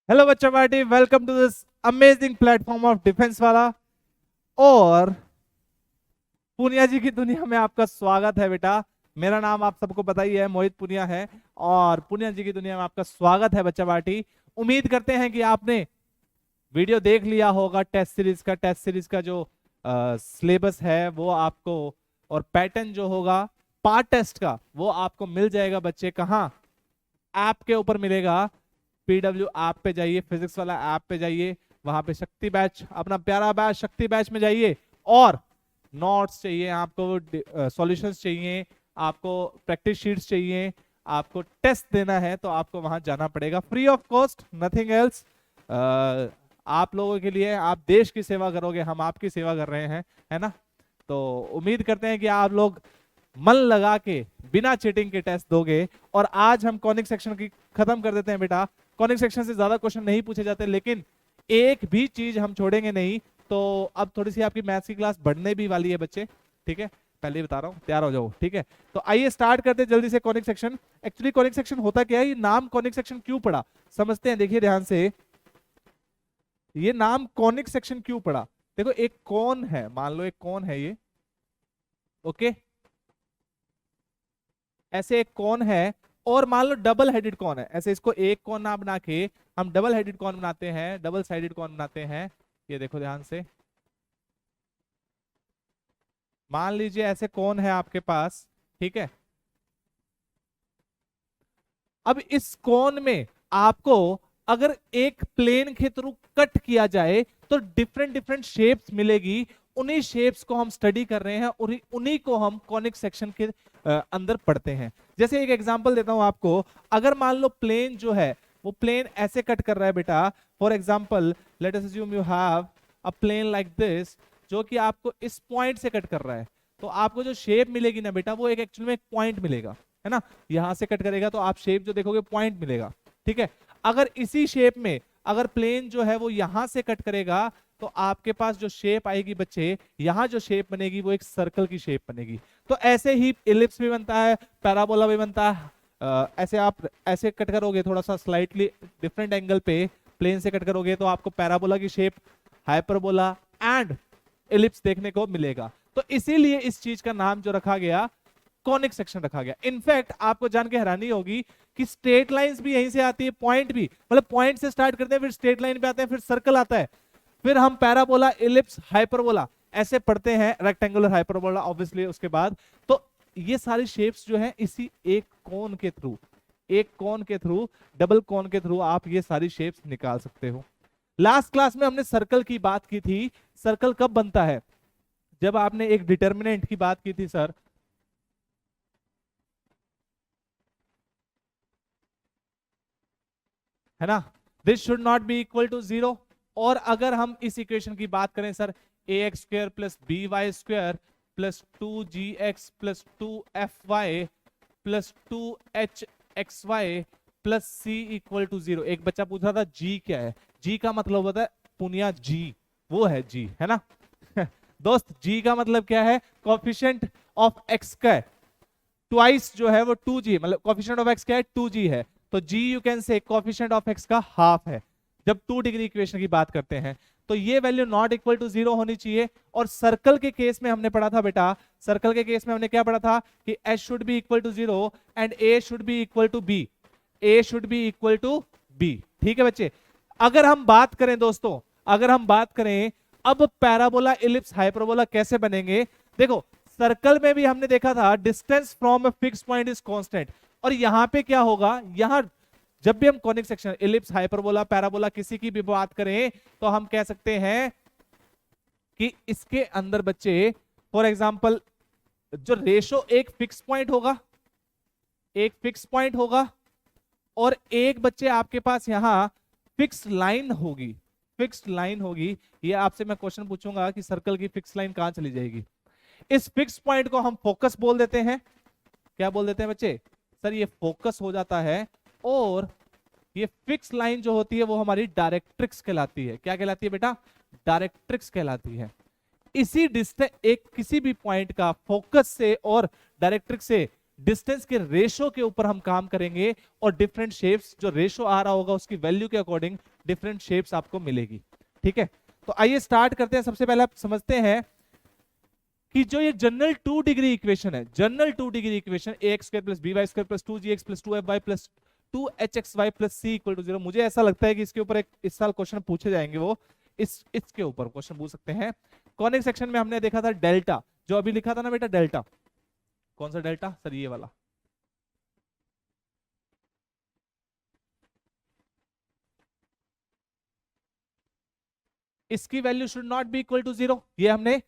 Hello बच्चा party, welcome to this amazing platform of defence वाला। और पुनिया जी की दुनिया में आपका स्वागत है बेटा। मेरा नाम आप सबको पता ही है, मोहित पुनिया है। और पुनिया जी की दुनिया में आपका स्वागत है बच्चा पार्टी। उम्मीद करते हैं कि आपने वीडियो देख लिया होगा टेस्ट सीरीज का जो सिलेबस है वो आपको, और पैटर्न जो होगा पार्ट टेस्ट का वो आपको मिल जाएगा बच्चे। कहाँ? ऐप के ऊपर मिलेगा। पीडब्ल्यू ऐप पे जाइए, फिजिक्स वाला ऐप पे जाइए, वहां पे शक्ति बैच, अपना प्यारा बैच शक्ति बैच में जाइए। और नोट्स चाहिए आपको, सॉल्यूशंस चाहिए आपको, प्रैक्टिस शीट्स चाहिए आपको, टेस्ट देना है तो आपको वहां जाना पड़ेगा, free of cost, nothing else. आप लोगों के लिए, आप देश की सेवा करोगे, हम आपकी सेवा कर रहे हैं, है ना। तो उम्मीद करते हैं कि आप लोग मन लगा के बिना चीटिंग के टेस्ट दोगे। और आज हम कॉनिक सेक्शन की खत्म कर देते हैं बेटा। कॉनिक सेक्शन से ज्यादा क्वेश्चन नहीं पूछे जाते, लेकिन एक भी चीज हम छोड़ेंगे नहीं। तो अब थोड़ी सी आपकी मैथ्स की क्लास बढ़ने भी वाली है बच्चे, ठीक है, पहले ही बता रहा हूँ, तैयार हो जाओ, ठीक है। तो आइए स्टार्ट करते हैं जल्दी से conic section. Actually conic section होता क्या है, ये नाम कॉनिक सेक्शन क्यों पड़ा, समझते हैं, देखिए ध्यान से। ये नाम कॉनिक सेक्शन क्यों पड़ा? देखो, एक कौन है, मान लो एक कौन है ये, ओके, ऐसे एक कौन है। और मान लो डबल हेडेड कौन है, ऐसे इसको एक कौन ना बना के हम डबल हेडेड कौन बनाते हैं, डबल साइडेड कौन बनाते हैं। ये देखो ध्यान से, मान लीजिए ऐसे कौन है आपके पास, ठीक है। अब इस कोन में आपको अगर एक प्लेन के थ्रू कट किया जाए तो डिफरेंट डिफरेंट शेप्स मिलेगी। उन्हीं शेप्स को हम स्टडी कर रहे हैं और उन्हीं को हम कॉनिक सेक्शन के अंदर पढ़ते हैं। जैसे एक एग्जांपल देता हूं आपको। अगर मान लो प्लेन जो है वो प्लेन ऐसे कट कर रहा है बेटा, for example let us assume you have a plane like this, जो कि आपको इस पॉइंट से कट कर रहा है, तो आपको जो शेप मिलेगी ना बेटा, वो एक एक्चुअल में एक पॉइंट मिलेगा, है ना। यहां से कट करेगा तो आप शेप जो देखोगे पॉइंट मिलेगा, ठीक है। अगर इसी शेप में अगर प्लेन जो है वो यहां से कट करेगा तो आपके पास जो शेप आएगी बच्चे, यहां जो शेप बनेगी वो एक सर्कल की शेप बनेगी। तो ऐसे ही इलिप्स भी बनता है, पैराबोला भी बनता है। ऐसे आप ऐसे कट करोगे थोड़ा सा स्लाइटली डिफरेंट एंगल पे, प्लेन से कट करोगे तो आपको पैराबोला की शेप, हाइपरबोला एंड इलिप्स देखने को मिलेगा। तो इसीलिए इस चीज का नाम जो रखा गया, कॉनिक सेक्शन रखा गया। इनफैक्ट आपको जान के हैरानी होगी कि स्ट्रेट लाइंस भी यहीं से आती है, पॉइंट भी, मतलब पॉइंट से स्टार्ट करते हैं, फिर स्ट्रेट लाइन पे आते हैं, फिर सर्कल आता है, फिर हम पैराबोला, इलिप्स, हाइपरबोला ऐसे पढ़ते हैं, रेक्टेंगुलर, हाइपरबोला ऑब्वियसली उसके बाद। तो ये सारी शेप्स जो है इसी एक कोन के थ्रू, एक कोन के थ्रू, डबल कोन के थ्रू आप ये सारी शेप्स निकाल सकते हो। लास्ट क्लास में हमने सर्कल की बात की थी। सर्कल कब बनता है? जब आपने एक डिटर्मिनेंट की बात की थी सर, है ना, this should not be equal to 0। और अगर हम इस इक्वेशन की बात करें sir, a x square plus b y square plus 2gx plus 2fy plus 2hxy plus c equal to 0। एक बच्चा पूछ रहा था जी क्या है। जी का मतलब होता है पुनिया जी, वो है जी, है ना। दोस्त, जी का मतलब क्या है? कोफिशिएंट ऑफ एक्स का ट्वाइस जो है वो 2g, मतलब कोफिशिएंट ऑफ एक्स क्या है? 2g है। तो g यू कैन से कोफिशिएंट ऑफ एक्स का हाफ है जब 2 डिग्री इक्वेशन की बात करते हैं। तो ये वैल्यू नॉट इक्वल टू 0 होनी चाहिए। और सर्कल के केस में हमने पढ़ा था बेटा, सर्कल के केस में हमने क्या पढ़ा था कि h should be equal to 0 and a should be equal to b, a should be equal to b, ठीक है बच्चे। अगर हम बात करें दोस्तों, अगर हम बात करें अब पैराबोला, इलिप्स, हाइपरबोला कैसे बनेंगे, देखो सर्कल में भी हमने देखा था distance from a fix point is constant. और यहां पे क्या होगा, यहां जब भी हम conic section, ellipse, hyperbola, parabola किसी की भी बात करें तो हम कह सकते हैं कि इसके अंदर बच्चे, फॉर एग्जांपल, जो रेशो एक फिक्स पॉइंट होगा, एक फिक्स पॉइंट होगा, और एक बच्चे आपके पास यहां फिक्स लाइन होगी, फिक्स लाइन होगी। ये आपसे मैं क्वेश्चन पूछूंगा कि सर्कल की फिक्स लाइन कहां चली जाएगी। इस फिक्स पॉइंट को हम फोकस बोल देते हैं। क्या बोल देते हैं बच्चे? सर ये फोकस हो जाता है। और ये फिक्स लाइन जो होती है वो हमारी डायरेक्ट्रिक्स कहलाती है। क्या कहलाती है बेटा? डायरेक्ट्रिक्स कहलाती है। इसी डिस्टेंस, एक किसी भी पॉइंट का फोकस से और डायरेक्ट्रिक्स से डिस्टेंस के रेशो के ऊपर हम काम करेंगे और डिफरेंट शेप्स जो रेशो आ रहा होगा उसकी वैल्यू के अकॉर्डिंग डिफरेंट शेप्स आपको मिलेगी। ठीक है, तो आइए स्टार्ट करते हैं। सबसे पहले आप समझते हैं कि जो ये जनरल 2 डिग्री इक्वेशन है, general 2 degree equation ax square plus by square plus 2gx plus 2fy plus 2hxy plus c equal to 0, मुझे ऐसा लगता है कि इसके ऊपर एक इस साल क्वेश्चन पूछे जाएंगे, वो इसके ऊपर क्वेश्चन पूछ सकते हैं। कॉनिक सेक्शन में हमने देखा था डेल्टा, जो अभी लिखा था ना बेटा डेल्टा, कौन सा डेल्टा सर, ये वाला, इसकी value should not be equal to 0, ये हमने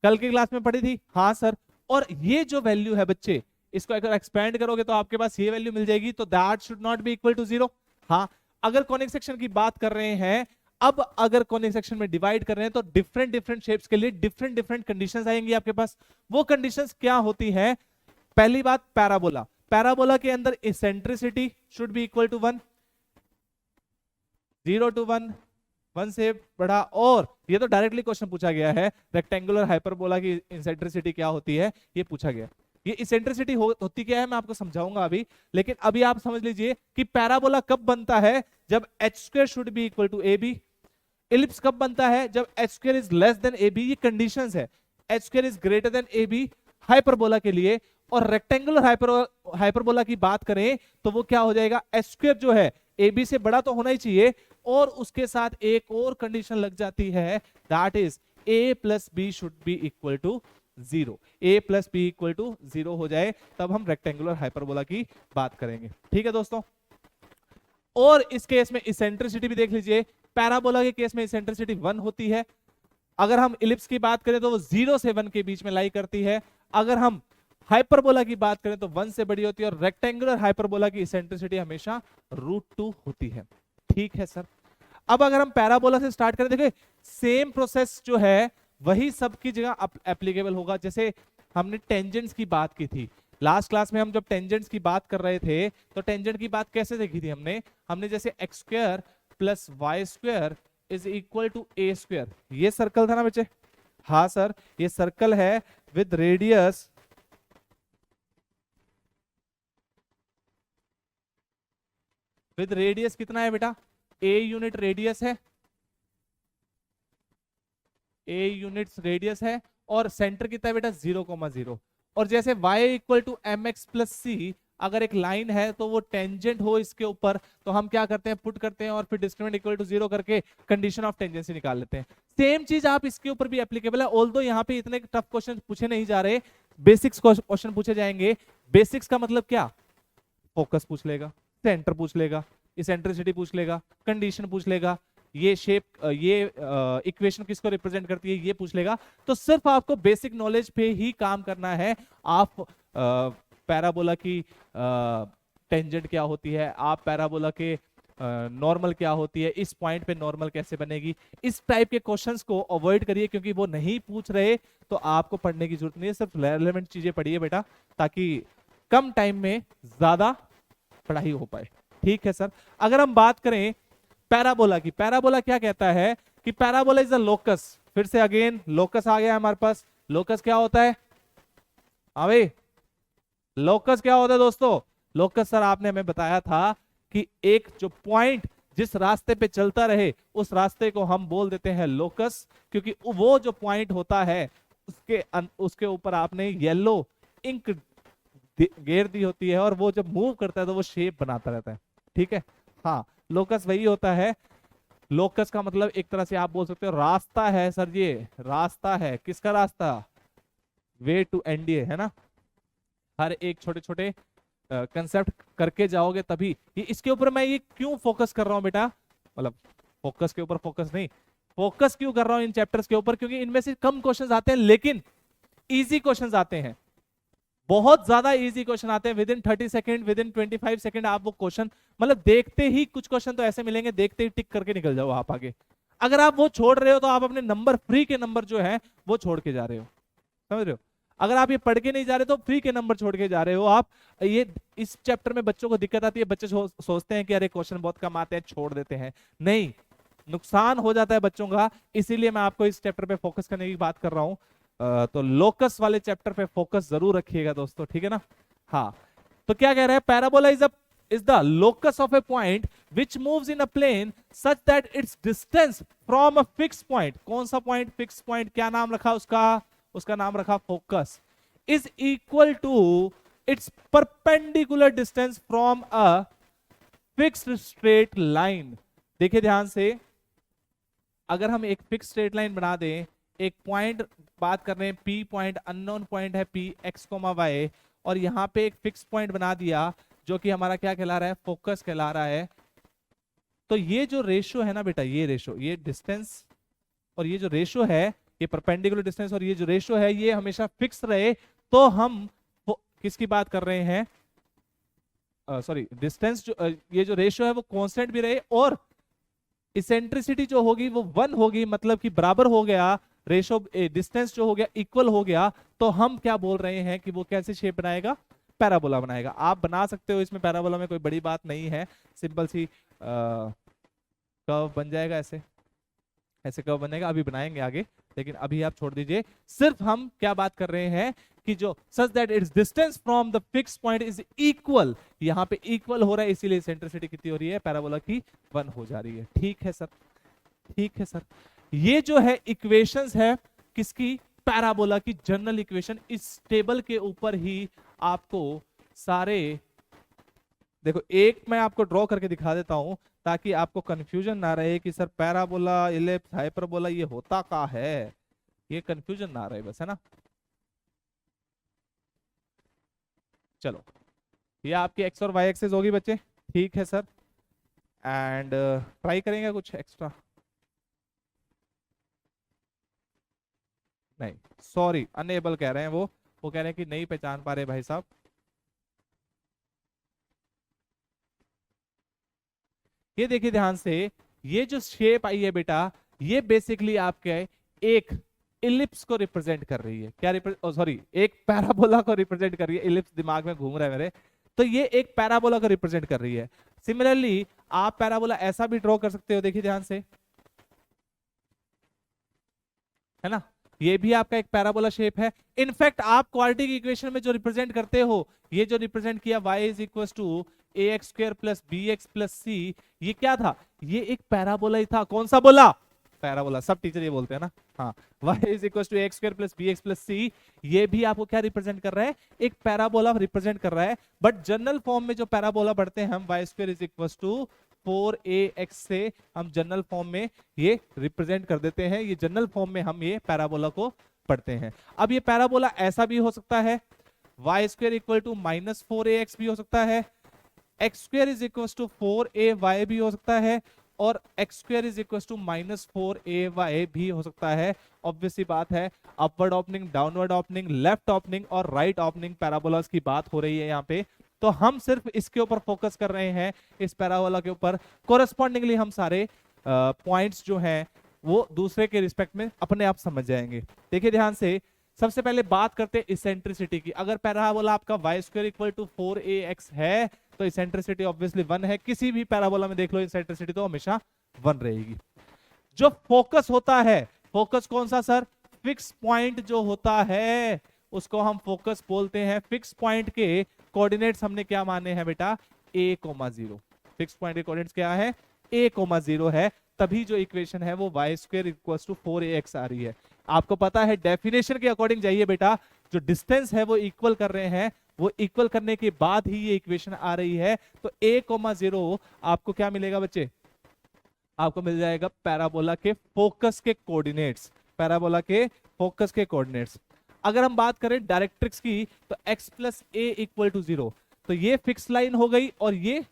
कल की क्लास में पढ़ी थी। हाँ सर, और ये जो वैल्यू है बच्चे, इसको अगर एक्सपेंड करोगे तो आपके पास ये वैल्यू मिल जाएगी, तो that should not be equal to 0। हाँ, अगर कॉनिक सेक्शन की बात कर रहे हैं, अब अगर कॉनिक सेक्शन में डिवाइड कर रहे हैं तो डिफरेंट डिफरेंट शेप्स के लिए डिफरेंट डिफरेंट कंडीशंस आएंगी आपके पास। वो कंडीशंस क्या होती है? पहली बात पैराबोला, पैराबोला के अंदर eccentricity should be equal to 1, 0 to 1, 1 से बढ़ा, और ये तो डायरेक्टली क्वेश्चन पूछा गया है, रेक्टेंगुलर हाइपरबोला की इसेंट्रिसिटी क्या होती है, ये पूछा गया। ये इसेंट्रिसिटी होती क्या है मैं आपको समझाऊंगा अभी, लेकिन अभी आप समझ लीजिए कि पैराबोला कब बनता है, जब h square should be equal to a b. Ellipse कब बनता है? जब h square is less than a b, ये कंडीशंस है। H square is greater than a b hyperbola के लिए। और रेक्टेंगुलर हाइपरबोला की बात करें तो वो क्या हो जाएगा, एच स्क्वायर जो है ए बी से बड़ा तो होना ही चाहिए, और उसके साथ एक और कंडीशन लग जाती है, that is a plus b should be equal to 0। a plus b equal to 0 हो जाए तब हम रेक्टेंगुलर हाइपरबोला की बात करेंगे। ठीक है दोस्तों, और इस केस में इसेंट्रिसिटी भी देख लीजिए, पैराबोला के केस में इसेंट्रिसिटी 1 होती है। अगर हम इलिप्स की बात करें तो वो 0 से 1 के बीच में लाई करती है। अगर हम हाइपरबोला की बात करें तो 1 से बड़ी होती है, और रेक्टेंगुलर हाइपरबोला की इसेंट्रिसिटी हमेशा √2 होती है। ठीक है सर, अब अगर हम पैराबोला से स्टार्ट करें, देखिए सेम प्रोसेस जो है वही सबकी जगह एप्लीकेबल होगा। जैसे हमने टेंजेंट्स की बात की थी लास्ट क्लास में, हम जब टेंजेंट्स की बात कर रहे थे तो टेंजेंट की बात कैसे देखी थी हमने जैसे x square plus y square is equal to a square, ये सर्कल था ना बच्चे। हाँ सर, ये सर्कल है विद रेडियस कितना है बेटा, a यूनिट रेडियस है, a यूनिट्स रेडियस है, और सेंटर कितना है बेटा 0,0। और जैसे y equal to m x plus c, अगर एक लाइन है तो वो टेंजेंट हो इसके ऊपर, तो हम क्या करते हैं, पुट करते हैं और फिर डिस्क्रिमिनेंट इक्वल टू 0 करके कंडीशन ऑफ टेंजेंसी निकाल लेते हैं। सेम चीज आप इसके ऊपर भी एप्लीकेबल है, ऑल्दो यहाँ पे इतने टफ क्वेश्चन पूछे नहीं जा रहे, बेसिक्स क्वेश्चन पूछे जाएंगे। बेसिक्स का मतलब क्या, फोकस पूछ लेगा, सेंटर पूछ लेगा, इसेंट्रिसिटी पूछ लेगा, कंडीशन पूछ लेगा, ये शेप, ये इक्वेशन किसको रिप्रेजेंट करती है ये पूछ लेगा। तो सिर्फ आपको बेसिक नॉलेज पे ही काम करना है। आप पैराबोला की टेंजेंट क्या होती है, आप पैराबोला के नॉर्मल क्या होती है, इस पॉइंट पे नॉर्मल कैसे बनेगी, इस टाइप के क्वेश्चंस को अवॉइड करिए, क्योंकि वो नहीं पूछ रहे तो आपको पढ़ने की जरूरत नहीं है। सिर्फ रेलेवेंट चीजें पढ़िए बेटा, ताकि कम टाइम में ज्यादा पढ़ाई हो पाए। ठीक है सर, अगर हम बात करें पैराबोला की, पैराबोला क्या कहता है कि पैराबोला इज अ लोकस। फिर से अगेन लोकस आ गया हमारे पास। लोकस क्या होता है, अबे लोकस क्या होता है दोस्तों? लोकस सर आपने हमें बताया था कि एक जो पॉइंट जिस रास्ते पे चलता रहे उस रास्ते को हम बोल देते हैं लोकस, क्योंकि वो जो पॉइंट होता है उसके ऊपर आपने येलो इंक घेर दी होती है, और वो जब मूव करता है तो वो शेप बनाता रहता है। ठीक है, हाँ लोकस वही होता है। लोकस का मतलब एक तरह से आप बोल सकते हो रास्ता है सर, ये रास्ता है, किसका रास्ता, वे टू एनडीए, है ना। हर एक छोटे छोटे कंसेप्ट करके जाओगे तभी। ये इसके ऊपर मैं ये क्यों फोकस कर रहा हूं बेटा, मतलब फोकस के ऊपर फोकस नहीं, फोकस क्यों कर रहा हूं इन चैप्टर्स के ऊपर, क्योंकि इनमें से कम क्वेश्चंस आते हैं लेकिन इजी क्वेश्चंस आते हैं, बहुत ज्यादा इजी क्वेश्चन आते हैं। With in 30 second, with in 25 second आप वो क्वेश्चन, मतलब देखते ही कुछ क्वेश्चन तो ऐसे मिलेंगे, देखते ही टिक करके निकल जाओ आप आगे। अगर आप वो छोड़ रहे हो तो आप अपने नंबर, फ्री के नंबर जो है वो छोड़ के जा रहे हो, समझ रहे हो। अगर आप ये पढ़ के नहीं जा रहे तो फ्री के नंबर छोड़ के जा रहे हो आप। ये इस चैप्टर में बच्चों को दिक्कत आती है, बच्चे सोचते हैं कि अरे क्वेश्चन बहुत कम आते हैं, छोड़ देते हैं। नहीं, नुकसान हो जाता है बच्चों का, इसीलिए मैं आपको इस चैप्टर पे फोकस करने की बात कर रहा हूं। तो लोकस वाले चैप्टर पे फोकस जरूर रखिएगा दोस्तों, ठीक है ना। हाँ, तो क्या कह रहा है, parabola is the locus of a point which moves in a plane such that its distance from a fixed point, कौन सा point, fixed point, क्या नाम रखा उसका नाम रखा focus, is equal to its perpendicular distance from a fixed straight line. देखिए ध्यान से, अगर हम एक फिक्स स्ट्रेट लाइन बना दें, एक पॉइंट बात कर रहे हैं, पी पॉइंट, अननोन पॉइंट है पी एक्स कोमा वाई, और यहां पे एक फिक्स पॉइंट बना दिया जो कि हमारा क्या कहला रहा है, फोकस कहला रहा है। तो ये जो रेशियो है ना बेटा, ये रेशियो, ये डिस्टेंस और ये जो रेशियो है, ये परपेंडिकुलर डिस्टेंस और ये जो रेशियो है, ये हमेशा फिक्स रहे। तो हम किसकी बात कर रहे हैं, सॉरी डिस्टेंस, जो ये जो रेशियो है वो कांस्टेंट भी रहे और इसेंट्रिसिटी जो होगी वो 1 होगी, मतलब कि बराबर हो गया, रेशियो डिस्टेंस जो हो गया इक्वल हो गया। तो हम क्या बोल रहे हैं कि वो कैसे शेप बनाएगा, पैराबोला बनाएगा। आप बना सकते हो इसमें, पैराबोला में कोई बड़ी बात नहीं है, सिंपल सी कर्व बन जाएगा, ऐसे कर्व बनेगा, अभी बनाएंगे आगे, लेकिन अभी आप छोड़ दीजिए। सिर्फ हम क्या बात कर रहे हैं कि जो such that it's distance from the fix point is equal, यहां पे इक्वल हो रहा है, इसीलिए सेंट्रिसिटी कितनी हो रही है, पैराबोला की 1 हो जा रही है। ठीक है सर, ठीक है सर। ये जो है इक्वेशंस है किसकी, पैराबोला की जनरल इक्वेशन। इस टेबल के ऊपर ही आपको सारे, देखो एक मैं आपको ड्रॉ करके दिखा देता हूं ताकि आपको कंफ्यूजन ना रहे कि सर पैराबोला, इलिप्स, हाइपरबोला ये होता क्या है, ये कंफ्यूजन ना रहे बस, है ना। चलो, ये आपकी एक्स और वाई एक्सेस होगी बच्चे, ठीक है सर। एंड ट्राई करेंगे कुछ एक्स्ट्रा, नहीं सॉरी अनेबल कह रहे हैं वो कह रहे हैं कि नहीं पहचान पा रहे भाई साहब। ये देखिए ध्यान से, ये जो शेप आई है बेटा, ये बेसिकली आपके एक इलिप्स को रिप्रेजेंट कर रही है, क्या सॉरी एक पैराबोला को रिप्रेजेंट कर रही है। इलिप्स दिमाग में घूम रहा है मेरे, तो ये एक पैराबोला को रिप्रेजेंट कर रही है। सिमिलरली आप पैराबोला ऐसा भी ड्रॉ कर सकते हो, देखिए ध्यान से, है ना, ये भी आपका एक पैराबोला शेप है। इनफैक्ट आप क्वाड्रेटिक इक्वेशन में जो रिप्रेजेंट करते हो, ये जो रिप्रेजेंट किया y is equal to a x square plus b x plus c, ये क्या था, ये एक पैराबोला ही था। कौन सा बोला, पैराबोला, सब टीचर ये बोलते हैं ना। हाँ, y is equal to a x square plus b x plus c, ये भी आपको क्या रिप्रेजेंट कर रहा है, एक पैराबोला रिप्रेजेंट कर रहा है। बट जनरल फॉर्म में जो पैराबोला पढ़ते हैं हम, y square is equal to 4ax से हम जनरल फॉर्म में ये रिप्रेजेंट कर देते हैं, ये जनरल फॉर्म में हम ये पैराबोला को पढ़ते हैं। अब ये पैराबोला ऐसा भी हो सकता है, y square equal to minus 4ax भी हो सकता है, x square is equal to 4ay भी हो सकता है, और x square is equal to minus 4ay भी हो सकता है। ऑब्वियसली बात है, upward opening, downward opening, left opening और राइट ओपनिंग पैराबोलास की बात हो रही है यहाँ पे। तो हम सिर्फ इसके ऊपर फोकस कर रहे हैं, इस पैराबोला के ऊपर। कोरस्पॉन्डिंगली हम सारे पॉइंट्स जो हैं वो दूसरे के रिस्पेक्ट में अपने आप समझ जाएंगे। देखिए ध्यान से, सबसे पहले बात करते हैं इसेंट्रिसिटी की। अगर पैराबोला आपका y square equal to 4ax है तो इसेंट्रिसिटी ऑब्वियसली 1 है। किसी भी पैराबोला में देख लो, इसेंट्रिसिटी तो हमेशा 1 रहेगी। जो फोकस होता है, फोकस कौन सा सर, फिक्स पॉइंट जो होता है उसको हम फोकस बोलते हैं। फिक्स पॉइंट के कोऑर्डिनेट्स हमने क्या माने हैं बेटा, a,0। फिक्स पॉइंट के कोऑर्डिनेट्स क्या है, a,0 है। तभी जो इक्वेशन है वो y square equal to 4ax आ रही है। आपको पता है डेफिनेशन के अकॉर्डिंग जाइए बेटा, जो डिस्टेंस है वो इक्वल कर रहे हैं, वो इक्वल करने के बाद ही ये इक्वेशन आ रही है। तो a,0 आपको क्या मिलेगा बच्चे, आपको मिल जाएगा पैराबोला के फोकस के कोऑर्डिनेट्स, पैराबोला के फोकस के कोऑर्डिनेट्स। अगर हम बात करें डायरेक्ट्रिक्स की, तो x plus a equal to 0, तो ये फिक्स लाइन हो गई और ये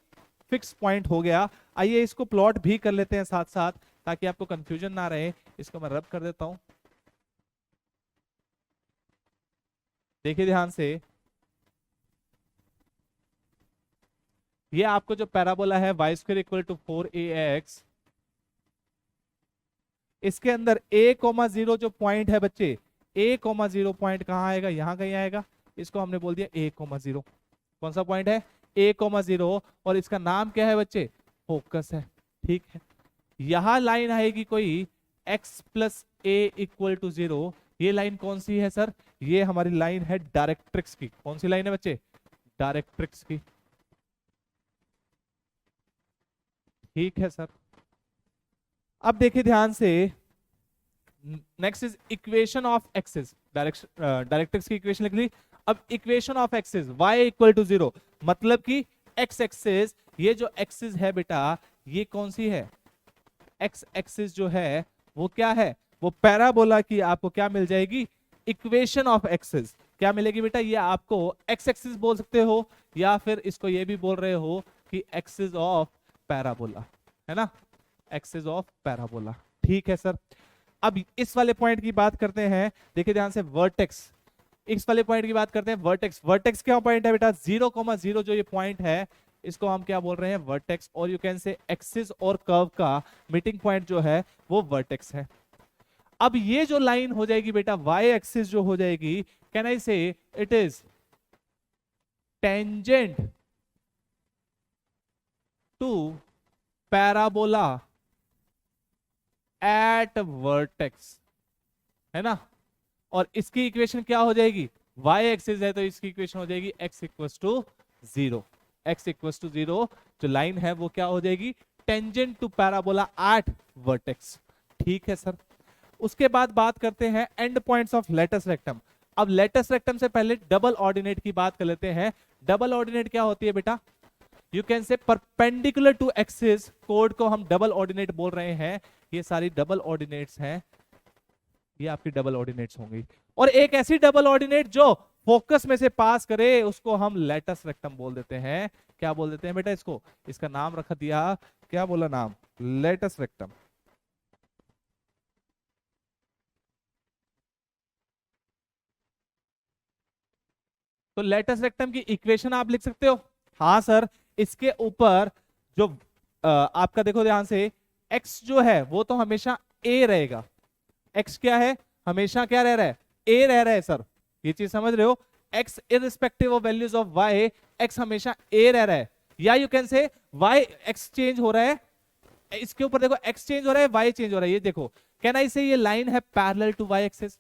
फिक्स पॉइंट हो गया। आइए इसको प्लॉट भी कर लेते हैं साथ साथ ताकि आपको कंफ्यूजन ना रहे। इसको मैं रब कर देता हूं, देखिए ध्यान से, ये आपको जो पैराबोला है y square equal to 4ax, इसके अंदर a,0 जो पॉइंट है बच्चे, a,0 पॉइंट कहां आएगा, यहां कहीं आएगा। इसको हमने बोल दिया a,0। कौन सा पॉइंट है, a,0, और इसका नाम क्या है बच्चे, फोकस है। ठीक है, यहां लाइन आएगी कोई x plus a equal to 0। ये लाइन कौन सी है सर, ये हमारी लाइन है डायरेक्ट्रिक्स की। कौन सी लाइन है बच्चे, डायरेक्ट्रिक्स की। ठीक है सर। अब देखिए ध्यान से, next is equation of axis. Directrix की इक्वेशन लिख ली। अब equation of axis y equal to 0, मतलब कि x एक्सिस, ये जो एक्सिस है बेटा ये कौन सी है, x एक्सिस जो है वो क्या है, वो पैराबोला की आपको क्या मिल जाएगी, इक्वेशन ऑफ एक्सिस। क्या मिलेगी बेटा, ये आपको x एक्सिस बोल सकते हो या फिर इसको ये भी बोल रहे हो कि एक्सिस ऑफ पैराबोला, है ना, एक्सिस ऑफ पैराबोला। ठीक है सर। अब इस वाले पॉइंट की बात करते हैं, देखिए ध्यान से, वर्टेक्स, इस वाले पॉइंट की बात करते हैं। वर्टेक्स, वर्टेक्स क्या पॉइंट है बेटा, 0,0 जो ये पॉइंट है इसको हम क्या बोल रहे हैं, वर्टेक्स। और यू कैन से एक्सिस और कर्व का मीटिंग पॉइंट जो है वो वर्टेक्स है। अब ये जो लाइन हो जाएगी बेटा वाई एक्सिस जो हो जाएगी, can I say it is tangent to parabola at vertex, है ना। और इसकी इक्वेशन क्या हो जाएगी, y एक्सिस है तो इसकी इक्वेशन हो जाएगी x equals to 0। x equals to 0 जो लाइन है वो क्या हो जाएगी, tangent to parabola at vertex. ठीक है सर। उसके बाद बात करते हैं end points of latus rectum. अब लेटस रेक्टम से पहले डबल ऑर्डिनेट की बात कर लेते हैं। डबल ऑर्डिनेट क्या होती है बेटा, you can say perpendicular to axis, कोड को हम डबल ऑर्डिनेट बोल रहे हैं। ये सारी डबल ऑर्डिनेट्स हैं, ये आपकी डबल ऑर्डिनेट्स होंगी। और एक ऐसी डबल ऑर्डिनेट जो फोकस में से पास करे उसको हम लेटस रेक्टम बोल देते हैं। क्या बोल देते हैं बेटा इसको, इसका नाम रख दिया, क्या बोला नाम, लेटस रेक्टम। तो लेटस रेक्टम की इक्वेशन आप लिख सकते हो। हाँ सर, इसके ऊपर जो आपका देखो ध्यान से, x जो है वो तो हमेशा a रहेगा। x क्या है, हमेशा क्या रह रहा है, a रह रहा है सर, ये चीज समझ रहे हो। x irrespective of values of y, x हमेशा a रह रहा है। या you can say y x change हो रहा है, इसके ऊपर देखो x चेंज हो रहा है, y चेंज हो रहा है। ये देखो, कैन आई से ये लाइन है पैरेलल टू y एक्सिस।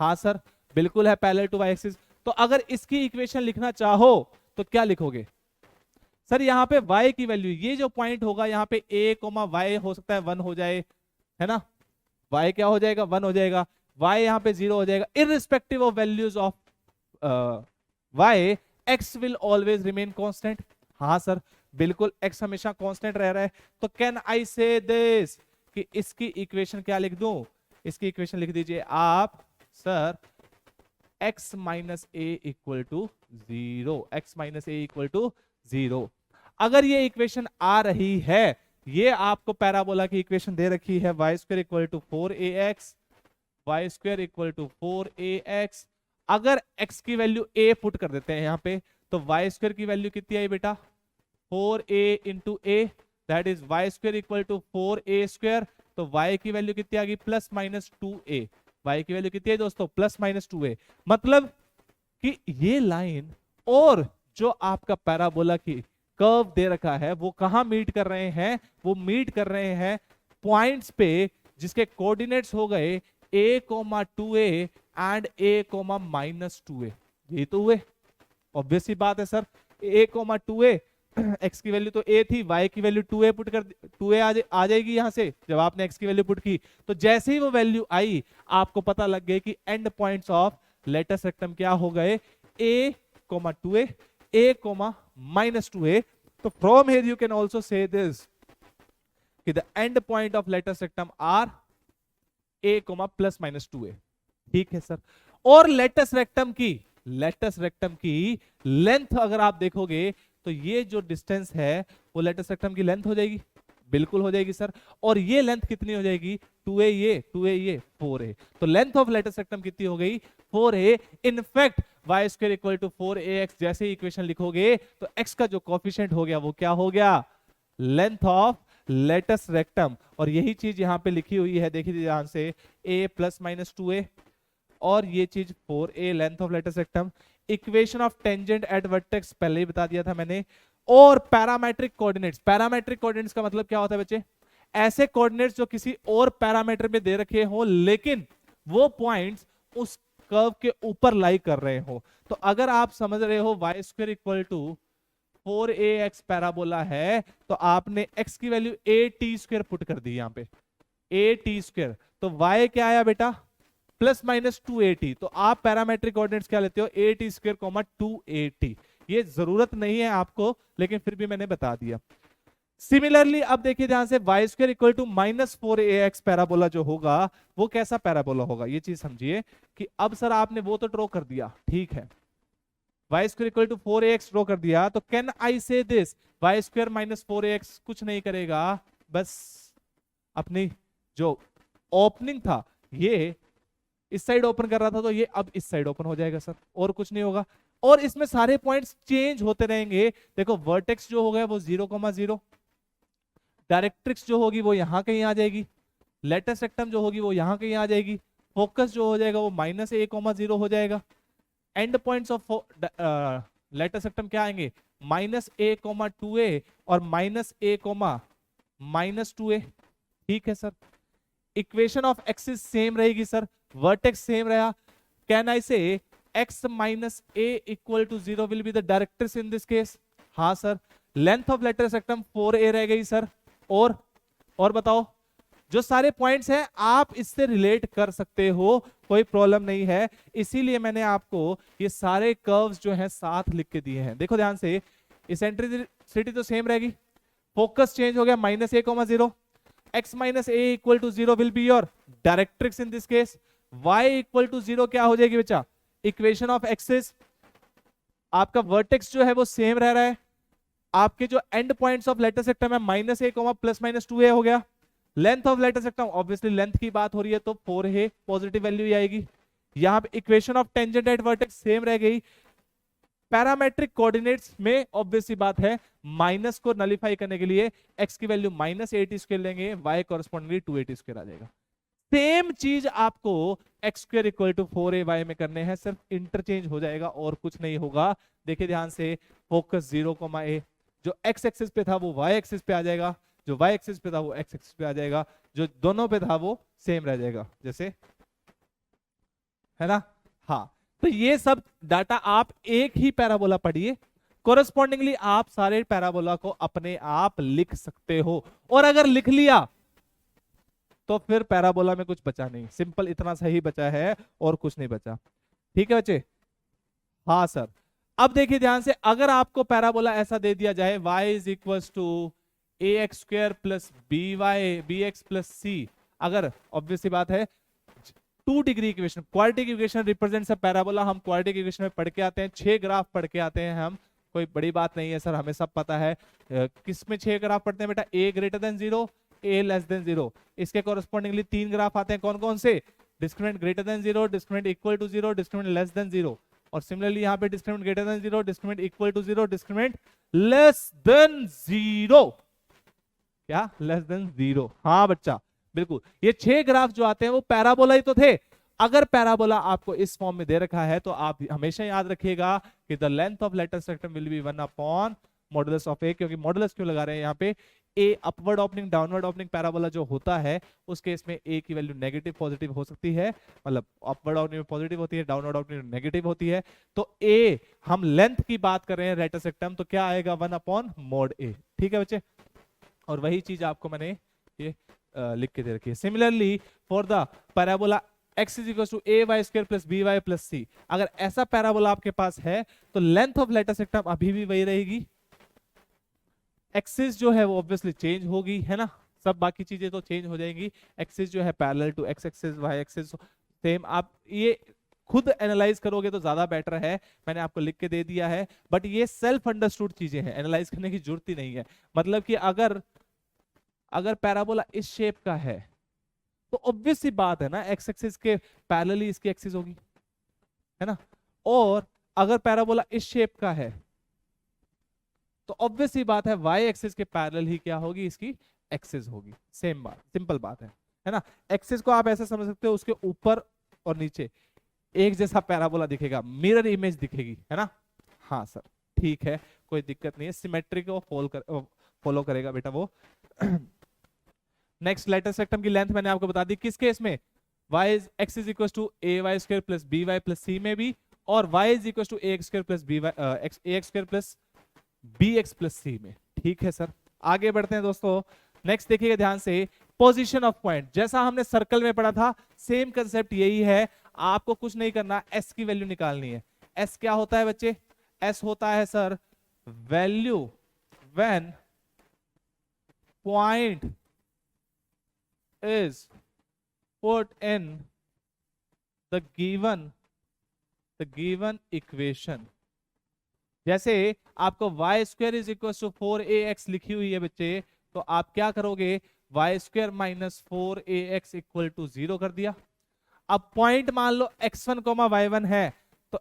हाँ सर बिल्कुल है पैरेलल टू y एक्सिस। तो अगर इसकी इक्वेशन लिखना चाहो तो क्या लिखोगे सर, यहाँ पे y की वैल्यू, ये जो पॉइंट होगा यहाँ पे a, y हो सकता है 1 हो जाए, है ना, y क्या हो जाएगा, 1 हो जाएगा, y यहाँ पे 0 हो जाएगा। Irrespective of values of y, x will always remain constant. हाँ सर बिल्कुल, x हमेशा कांस्टेंट रह रहा है। तो कैन आई से दिस कि इसकी इक्वेशन क्या लिख दूं, इसकी इक्वेशन लिख दीजिए आप sir, x minus a equal to 0, x minus a equal to 0। अगर ये इक्वेशन आ रही है, ये आपको पैराबोला की इक्वेशन दे रखी है, y square equal to 4ax, y square equal to 4ax। अगर x की वैल्यू a पुट कर देते हैं यहाँ पे, तो y स्क्वायर की वैल्यू कितनी आई बेटा, 4a into a, that is y square equal to 4a square. तो y की वैल्यू कितनी आ गई, प्लस माइनस 2a। y की वैल्यू कितनी है दोस्तों, प्लस माइनस 2a। मतलब कि ये लाइन और जो आपका पैराबोला की कर्व दे रखा है वो कहां मीट कर रहे हैं, वो मीट कर रहे हैं पॉइंट्स पे जिसके कोऑर्डिनेट्स हो गए a, 2a and a, minus 2a। ये तो हुए, ऑब्वियस सी बात है सर, a, 2a, x की वैल्यू तो a थी, y की वैल्यू 2a पुट कर, 2a आ जाएगी यहां से जब आपने x की वैल्यू पुट की। तो जैसे ही वो वैल्यू आई आपको पता लग गया कि end points of latus rectum क्या हो गए, a, 2a, a, minus 2a। तो from here you can also say this कि the end point of latus rectum are a, plus minus 2a। ठीक है सर। और लेटस रेक्टम की length अगर आप देखोगे तो ये जो डिस्टेंस है वो लेटस रेक्टम की लेंथ हो जाएगी, बिल्कुल हो जाएगी सर। और ये लेंथ कितनी हो जाएगी, 2a ये 4a। तो लेंथ ऑफ लेटस रेक्टम कितनी हो गई, 4a। In fact y square equal to 4ax जैसे ही इक्वेशन लिखोगे तो x का जो कोफिशिएंट हो गया वो क्या हो गया, लेंथ ऑफ लेटस रेक्टम। और यही चीज यहां पे लिखी हुई है, देखिए ध्यान से, a प्लस माइनस 2a और ये चीज 4a length of latus rectum. Equation of tangent at vertex पहले ही बता दिया था मैंने। और पैरामेट्रिक कोऑर्डिनेट्स, पैरामेट्रिक कोऑर्डिनेट्स का मतलब क्या होता है बच्चे, ऐसे कोऑर्डिनेट्स जो किसी और पैरामीटर में दे रखे हो लेकिन वो पॉइंट्स उस कर्व के ऊपर लाई कर रहे हो। तो अगर आप समझ रहे हो y square equal to 4ax parabola है, तो आपने x की value a t square put कर दी यहाँ पे, ए टी स्क्वायर। तो y क्या आया बेटा, प्लस माइनस 2at। तो आप पैरामेट्रिक कोऑर्डिनेट्स क्या लेते हो, ए टी स्क्वायर कॉमा 2at। ये जरूरत नहीं है आपको, लेकिन फिर भी मैंने बता दिया। सिमिलरली अब देखिए ध्यान से, y square equal to -4ax parabola जो होगा वो कैसा पैराबोला होगा, ये चीज समझिए कि अब सर आपने वो तो ड्रॉ कर दिया, ठीक है, y square equal to 4ax draw कर दिया, तो कैन आई से दिस वाई स्क्वायर -4ax कुछ नहीं करेगा, बस अपनी जो ओपनिंग था ये इस साइड ओपन कर रहा था, तो ये अब इस साइड ओपन हो जाएगा सर, और कुछ नहीं होगा। और इसमें सारे पॉइंट्स चेंज होते रहेंगे। देखो वर्टेक्स जो होगा वो 0,0, डायरेक्ट्रिक्स जो होगी वो यहां कहीं आ जाएगी, लेटेस्ट रेक्टम जो होगी वो यहां कहीं आ जाएगी, फोकस जो हो जाएगा वो -a,0 हो जाएगा। And points of latus rectum क्या आएंगे, -a,2a और -a,-2a। ठीक है sir, equation of axis same रहेगी सर, वर्टेक्स सेम रहा। कैन आई से x minus a equal to 0 will be the directrix in this case? हाँ sir. Length of latus rectum 4a रह गई सर। और बताओ, जो सारे पॉइंट्स हैं आप इससे रिलेट कर सकते हो, कोई प्रॉब्लम नहीं है। इसीलिए मैंने आपको ये सारे कर्व्स जो हैं साथ लिख के दिए हैं। देखो ध्यान से, इसेंट्रिसिटी तो सेम रहेगी, फोकस चेंज हो गया, -a,0, x minus a equal to 0 will be your directrix in this case। y equal to 0 क्या हो जाएगी बच्चा, इक्वेशन ऑफ एक्सिस। आपका वर्टेक्स जो है वो सेम रह रहा है, आपके जो and points of latus rectum है -a, +-2a हो गया। Length of latus rectum, obviously length की बात हो रही है तो 4a पॉजिटिव वैल्यू ही आएगी। यहां पे equation of tangent at vertex same रह गई। पैरामेट्रिक कोऑर्डिनेट्स में ऑब्वियसली बात है, माइनस को नलीफाई करने के लिए x की वैल्यू -80 लेंगे, y कॉरेस्पॉन्डिंगली 280 आ जाएगा। सेम चीज आपको x square equal to 4ay में करने हैं, सिर्फ इंटरचेंज हो जाएगा और कुछ नहीं होगा। देखिए ध्यान से, फोकस 0,a, जो x एक्सिस पे था वो y एक्सिस पे आ जाएगा, जो y एक्सिस पे था वो x एक्सिस पे आ जाएगा, जो दोनों पे था वो सेम रह जाएगा, जैसे है ना। हाँ, तो ये सब डाटा आप एक ही पैराबोला पढ़िए, कोरेस्पॉन्डिंगली आप सारे पैराबोला को अपने आप लिख सकते हो। और अगर लिख लिया तो फिर पैराबोला में कुछ बचा नहीं, सिंपल इतना सही बचा है और कुछ नहीं बचा। ठीक है बच्चे, हाँ सर। अब देखिए ध्यान से, अगर आपको पैराबोला ऐसा दे दिया जाए y is equal to ax square plus bx plus c, अगर ऑब्वियसली बात है 2 degree equation, quadratic equation represents a parabola, हम क्वाड्रेटिक इक्वेशन में पढ़ के आते हैं, 6 ग्राफ पढ़ के आते हैं हम, कोई बड़ी बात नहीं है सर, हमें सब पता है। किस में 6 ग्राफ पढ़ते हैं बेटा, a greater than 0, a less than 0, इसके कॉरेस्पॉन्डिंगली 3 ग्राफ आते हैं, कौन कौन से, discriminant greater than 0, discriminant equal to 0, discriminant less than 0, और सिमिलरली यहाँ पे discriminant greater than 0, discriminant equal to 0, discriminant less than 0, क्या लेस देन 0। हाँ बच्चा, बिल्कुल, ये 6 ग्राफ जो आते हैं वो पैराबोला ही तो थे। अगर पैराबोला आपको इस फॉर्म में दे रखा है तो आप हमेशा याद रखिएगा कि the length of latus rectum will be 1 upon modulus of a, क्योंकि मॉडुलस क्यों लगा रहे हैं यहाँ पे, a upward opening downward opening parabola जो होता है उस केस में ए की वैल्यू नेगेटिव पॉजिटिव हो सकती है, मतलब अपवर्ड ओपनिंग में पॉजिटिव होती है, डाउनवर्ड ओपनिंग में नेगेटिव होती है। तो ए, हम लेंथ की बात कर रहे हैं लेटेस्ट रेक्टम, तो क्या आएगा 1 अपॉन मॉड ए। ठीक है बच्चे, और वही चीज आपको मैंने ये लिख के दे रखी है। Similarly for the parabola x is equal to ay square plus by plus c, अगर ऐसा पैराबोला आपके पास है तो लेंथ ऑफ लेटेस्ट रेक्टम अभी भी वही रहेगी, एक्सिस जो है वो ऑब्वियसली चेंज होगी, है ना, सब बाकी चीजें तो चेंज हो जाएंगी। एक्सिस जो है parallel to x axis, y axis same. आप ये खुद एनालाइज करोगे तो ज्यादा बेटर है, मैंने आपको लिख के दे दिया है, बट ये सेल्फ अंडरस्टूड चीजें हैं, एनालाइज करने की जरूरत ही नहीं है। मतलब कि अगर पैराबोला इस शेप का है तो ऑब्वियस सी बात है ना, एक्स एक्सिस के पैरेलल ही इसकी एक्सिस होगी, है ना। और अगर पैराबोला इस शेप का है तो ऑब्वियस सी बात है वाई एक्सिस के पैरेलल ही क्या होगी, इसकी एक्सिस होगी। सेम बात, सिंपल बात है ना। एक्सिस को आप ऐसे समझ सकते हो, उसके ऊपर और नीचे एक जैसा पैराबोला दिखेगा, मिरर इमेज दिखेगी, है ना। हाँ सर, ठीक है, कोई दिक्कत नहीं है, सिमेट्री को फॉलो करेगा बेटा वो। नेक्स्ट लेटेस्ट रेक्टम की लेंथ मैंने आपको बता दी, किस केस में, y is x is equal to a y square plus b y plus c में भी, और y is equal to a x square plus b y a x square plus b x plus c में। ठीक है sir, आगे बढ़ते हैं दोस्तों। नेक्स्ट देखिएगा ध्यान से, पोजीशन ऑफ पॉइंट, जैसा हमने सर्कल में पढ़ा था सेम कंसेप्ट यही है। आपको कुछ नहीं करना, एस की वैल्यू निकालनी है। एस क्या होता है बच्चे? एस होता है sir value when point is put in the given equation. जैसे आपको y square is equal to 4ax लिखी हुई है बच्चे, तो आप क्या करोगे, y square minus 4ax equal to 0 कर दिया। अब पॉइंट मान लो x1 y1 है, तो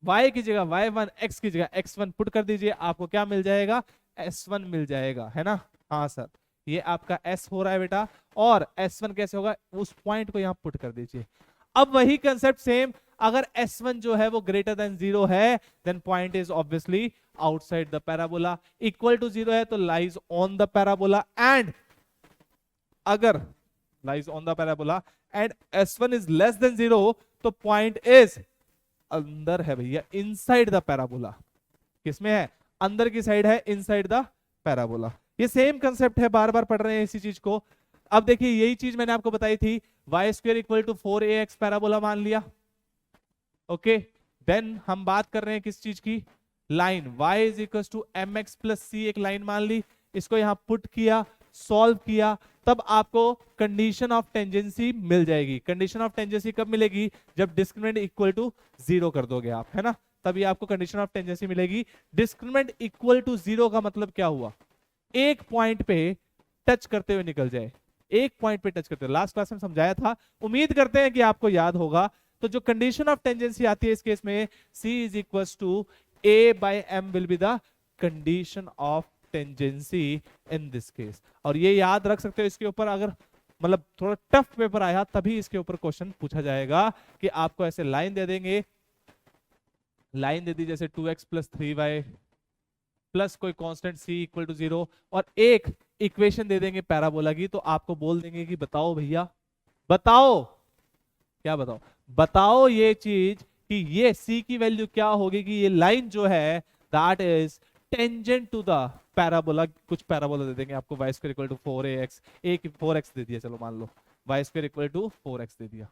y की जगह y1, x की जगह x1 पुट कर दीजिए, आपको क्या मिल जाएगा, s1 मिल जाएगा, है ना। हाँ सर, ये आपका s हो रहा है बेटा, और s1 कैसे होगा, उस पॉइंट को यहां पुट कर दीजिए। अब वही कंसेप्ट सेम, अगर s1 जो है वो ग्रेटर देन 0 है, then point is obviously outside the parabola. Equal to 0 है तो lies on the parabola, and अगर lies on the parabola and s1 is less than 0 तो पॉइंट इज अंदर है भैया, इनसाइड द पैराबोला। किसमें है, अंदर की साइड है, इनसाइड द पैराबोला। ये सेम कंसेप्ट है, बार बार पढ़ रहे हैं इसी चीज को। अब देखिए यही चीज मैंने आपको बताई थी, y square equal to 4ax parabola मान लिया। ओके, देन हम बात कर रहे हैं किस चीज की, line y is equal to m x plus c, एक लाइन मान ली, इसको यहां पुट किया, सॉल्व किया, तब आपको कंडीशन ऑफ टेंजेंसी मिल जाएगी। कंडीशन ऑफ टेंजेंसी कब मिलेगी, जब डिस्क्रिमिनेंट इक्वल टू 0 कर दोगे आप, है ना, तभी आपको कंडीशन ऑफ टेंजेंसी मिलेगी। डिस्क्रिमिनेंट इक्वल टू 0 का मतलब क्या हुआ, एक पॉइंट पे टच करते हुए निकल जाए, एक पॉइंट पे टच करते हुए। लास्ट क्लास में समझाया था, उम्मीद करते हैं कि आपको याद होगा। तो जो कंडीशन ऑफ टेंजेंसी आती है इस केस में, C is equal to A by M will be the condition of tangency in this case. और ये याद रख सकते हो, इसके ऊपर अगर मतलब थोड़ा टफ पेपर आया तभी इसके ऊपर क्वेश्चन पूछा जाएगा, कि आपको ऐसे लाइन दे देंगे, लाइन दे दी जैसे 2x प्लस 3y प्लस कोई कांस्टेंट c इक्वल टू 0, और एक इक्वेशन दे देंगे पैराबोला की, तो आपको बोल देंगे कि बताओ भैया, बताओ क्या, बताओ ये चीज कि ये c की वैल्यू क्या होगी, कि ये लाइन जो है that is tangent to the parabola. कुछ पैराबोला दे देंगे आपको, y square equal to 4ax, एक 4x दे दिया, चलो मान लो y square equal to 4x दे दिया,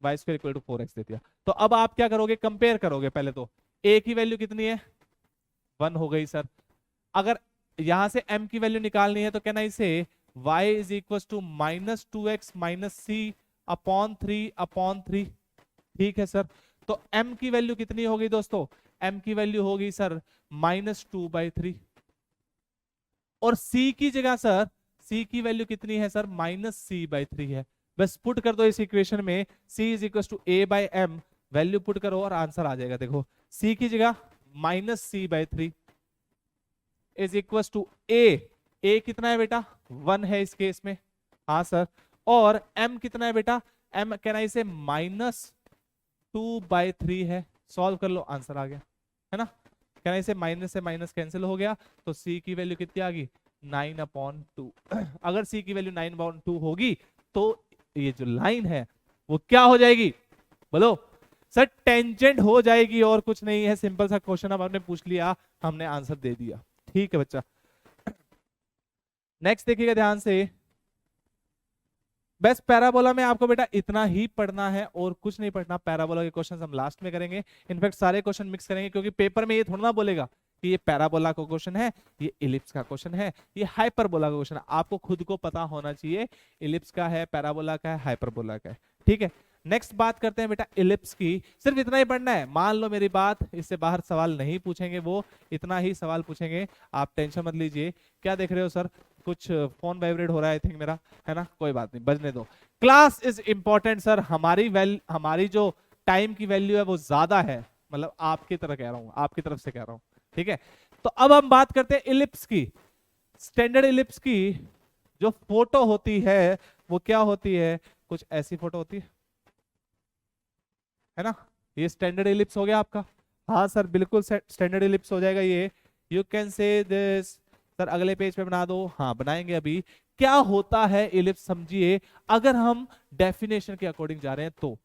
y square equal to 4x दे दिया। तो अब आप क्या करोगे, कंपेयर करोगे। पहले तो a की वैल्यू कितनी है, 1 हो गई सर। अगर यहां से m की वैल्यू निकालनी है तो कहना इसे y is equal to minus 2x minus c upon 3 ठीक है सर। तो m की वैल्यू कितनी होगी दोस्तों, m की वैल्यू होगी सर -2/3, और c की जगह सर, c की वैल्यू कितनी है सर, -c/3 है। बस पुट कर दो इस इक्वेशन में, c is equal to a/m, value put करो और आंसर आ जाएगा। देखो c की जगह -c/3 is equal to a कितना है बेटा, 1 है इस केस में, हाँ सर। और m कितना है बेटा, m कहना इसे -2/3 है। सॉल्व कर लो, आंसर आ गया, है ना। कहना इसे माइनस से माइनस कैंसिल हो गया, तो c की वैल्यू कितनी आ गई, 9/2। अगर c की वैल्यू 9/2 होगी तो ये जो लाइन है वो क्या हो जाएगी, बोलो सर, टेंजेंट हो जाएगी, और कुछ नहीं है। सिंपल सा क्वेश्चन अब आपने पूछ लिया, हमने आंसर दे दिया। ठीक है बच्चा, नेक्स्ट देखिएगा ध्यान से। बस पैराबोला में आपको बेटा इतना ही पढ़ना है और कुछ नहीं पढ़ना। पैराबोला के क्वेश्चन हम लास्ट में करेंगे, इनफैक्ट सारे क्वेश्चन मिक्स करेंगे, क्योंकि पेपर में ये थोड़ा ना बोलेगा कि ये पैराबोला का क्वेश्चन है, ये इलिप्स का क्वेश्चन है, ये हाइपरबोला का क्वेश्चन है। आपको खुद को पता होना चाहिए इलिप्स का है, पैराबोला का है, हाइपरबोला का है। ठीक है, नेक्स्ट बात करते हैं बेटा इलिप्स की। सिर्फ इतना ही पढ़ना है, मान लो मेरी बात, इससे बाहर सवाल नहीं पूछेंगे, वो इतना ही सवाल पूछेंगे, आप टेंशन मत लीजिए। क्या देख रहे हो सर, कुछ फोन वाइब्रेट हो रहा है आई थिंक मेरा, है ना, कोई बात नहीं, बजने दो। क्लास इज इंपॉर्टेंट सर, हमारी जो टाइम की वैल्यू है वो ज्यादा है, मतलब आपकी तरह कह रहा हूं, आपकी तरफ से कह रहा हूं। ठीक है, तो अब हम बात करते हैं इलिप्स की। स्टैंडर्ड इलिप्स की जो फोटो होती है वो क्या होती है, कुछ ऐसी फोटो होती है ना। ये स्टैंडर्ड इलिप्स हो गया आपका, हाँ सर बिल्कुल स्टैंडर्ड इलिप्स हो जाएगा ये। यू कैन से दिस सर, अगले पेज पे बना दो, हाँ बनाएंगे अभी। क्या होता है इलिप्स, समझिए अगर हम डेफिनेशन के अकॉर्डिंग जा रहे हैं तो।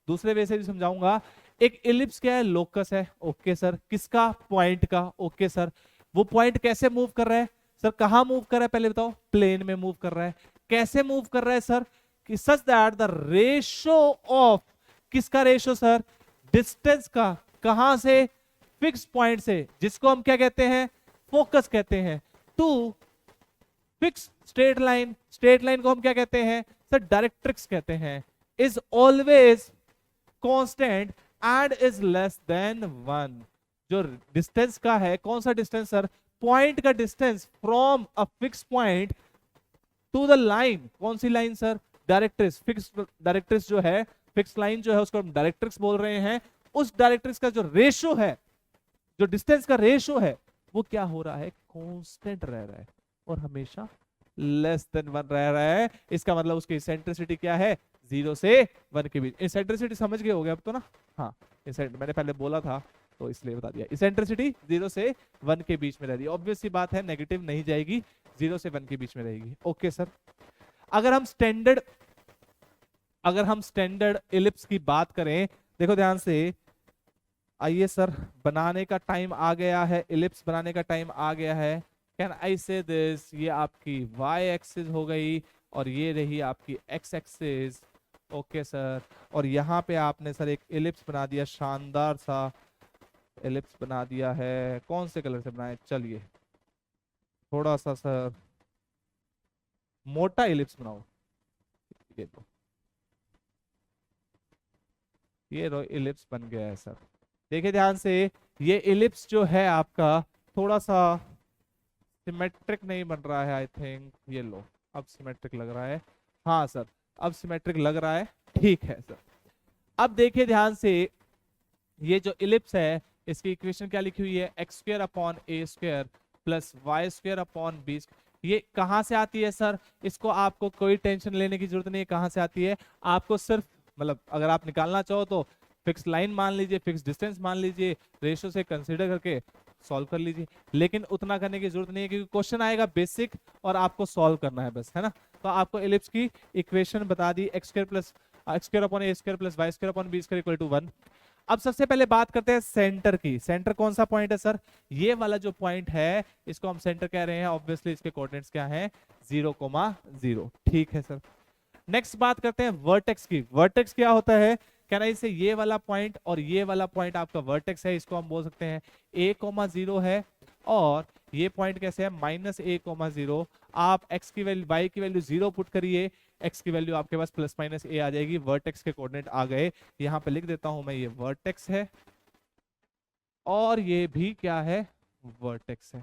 दूसरे वे से भी समझाऊंगा। एक इलिप्स क्या है, लोकस है, ओके सर, किसका, पॉइंट का, ओके सर। वो पॉइंट कैसे मूव कर रहा है सर, कहां मूव कर रहा है पहले बताओ, प्लेन में मूव कर रहा है। कैसे मूव कर रहा है सर, कि such that the ratio of, किसका रेशो सर, डिस्टेंस का, कहां से, फिक्स पॉइंट से, जिसको हम क्या कहते हैं, फोकस कहते हैं, to fix straight line, straight line को हम क्या कहते हैं सर, डायरेक्ट्रिक्स कहते हैं, is always constant and is less than 1। जो डिस्टेंस का है, कौन सा डिस्टेंस सर, पॉइंट का distance from a fix point to the line, कौन सी line sir, directrix, fix directrix जो है, फिक्स लाइन जो है उसको हम डायरेक्ट्रिक्स बोल रहे हैं। उस डायरेक्ट्रिक्स का जो रेशो है, जो डिस्टेंस का रेशो है, वो क्या हो रहा है, कांस्टेंट रह रहा है और हमेशा लेस देन 1 रह रहा है। इसका मतलब उसकी इसेंट्रिसिटी क्या है, 0 से 1 के बीच। इसेंट्रिसिटी समझ गए होगे अब तो ना, हाँ मैंने पहले बोला था तो इसलिए बता दिया, इसेंट्रिसिटी 0 से 1 के बीच में रह रही है। ऑब्वियस सी बात है, नेगेटिव नहीं जाएगी, 0 से 1 के बीच में रहेगी, ओके सर। अगर हम स्टैंडर्ड इलिप्स की बात करें, देखो ध्यान से, आइए सर, बनाने का टाइम आ गया है, इलिप्स बनाने का टाइम आ गया है। कैन आई से दिस, ये आपकी y एक्सिस हो गई और ये रही आपकी x एक्सिस, ओके सर। और यहाँ पे आपने सर एक इलिप्स बना दिया, शानदार सा इलिप्स बना दिया है। कौन से कलर से बनाए, चलिए थोड़ा सा सर मोटा इलिप्स बनाओ, ये लो, ये रो इलिप्स बन गया है सर। देखिए ध्यान से, ये इलिप्स जो है आपका थोड़ा सा सिमेट्रिक नहीं बन रहा है, आई थिंक, ये लो अब सिमेट्रिक लग रहा है, हाँ सर अब सिमेट्रिक लग रहा है, ठीक है सर। अब देखिए ध्यान से, ये जो इलिप्स है इसकी इक्वेशन क्या लिखी हुई है, x square upon a square plus y square upon b square. ये कहां से आती है सर, इसको आपको कोई टेंशन लेने की जरूरत नहीं है, कहां से आती है, आपको सिर्फ मतलब अगर आप निकालना चाहो तो फिक्स लाइन मान लीजिए, फिक्स डिस्टेंस मान लीजिए, रेशो से कंसीडर करके सॉल्व कर लीजिए। लेकिन उतना करने की जरूरत नहीं है क्योंकि क्वेश्चन आएगा बेसिक और आपको सॉल्व करना है बस, है ना। तो आपको इलिप्स की इक्वेशन बता दी, x square upon a square plus y square upon b square equal to 1। अब सबसे पहले बात करते हैं सेंटर की। सेंटर कौन सा पॉइंट है सर, ये वाला जो पॉइंट है इसको हम सेंटर कह रहे हैं। ऑब्वियसली इसके कोऑर्डिनेट्स क्या हैं, 0,0, ठीक है सर। नेक्स्ट बात करते हैं वर्टेक्स की। वर्टेक्स क्या होता है, कहना इसे ये वाला पॉइंट और ये वाला पॉइंट आपका वर्टेक्स है, इसको हम बोल सकते हैं a,0 है। और ये पॉइंट कैसे है, -a,0। आप x की वैल्यू, y की वैल्यू 0 पुट करिए, x की वैल्यू आपके पास +-a आ जाएगी। वर्टेक्स के कोऑर्डिनेट आ गए, यहाँ पे लिख देता हूं मैं, ये वर्टेक्स है और ये भी क्या है, वर्टेक्स है।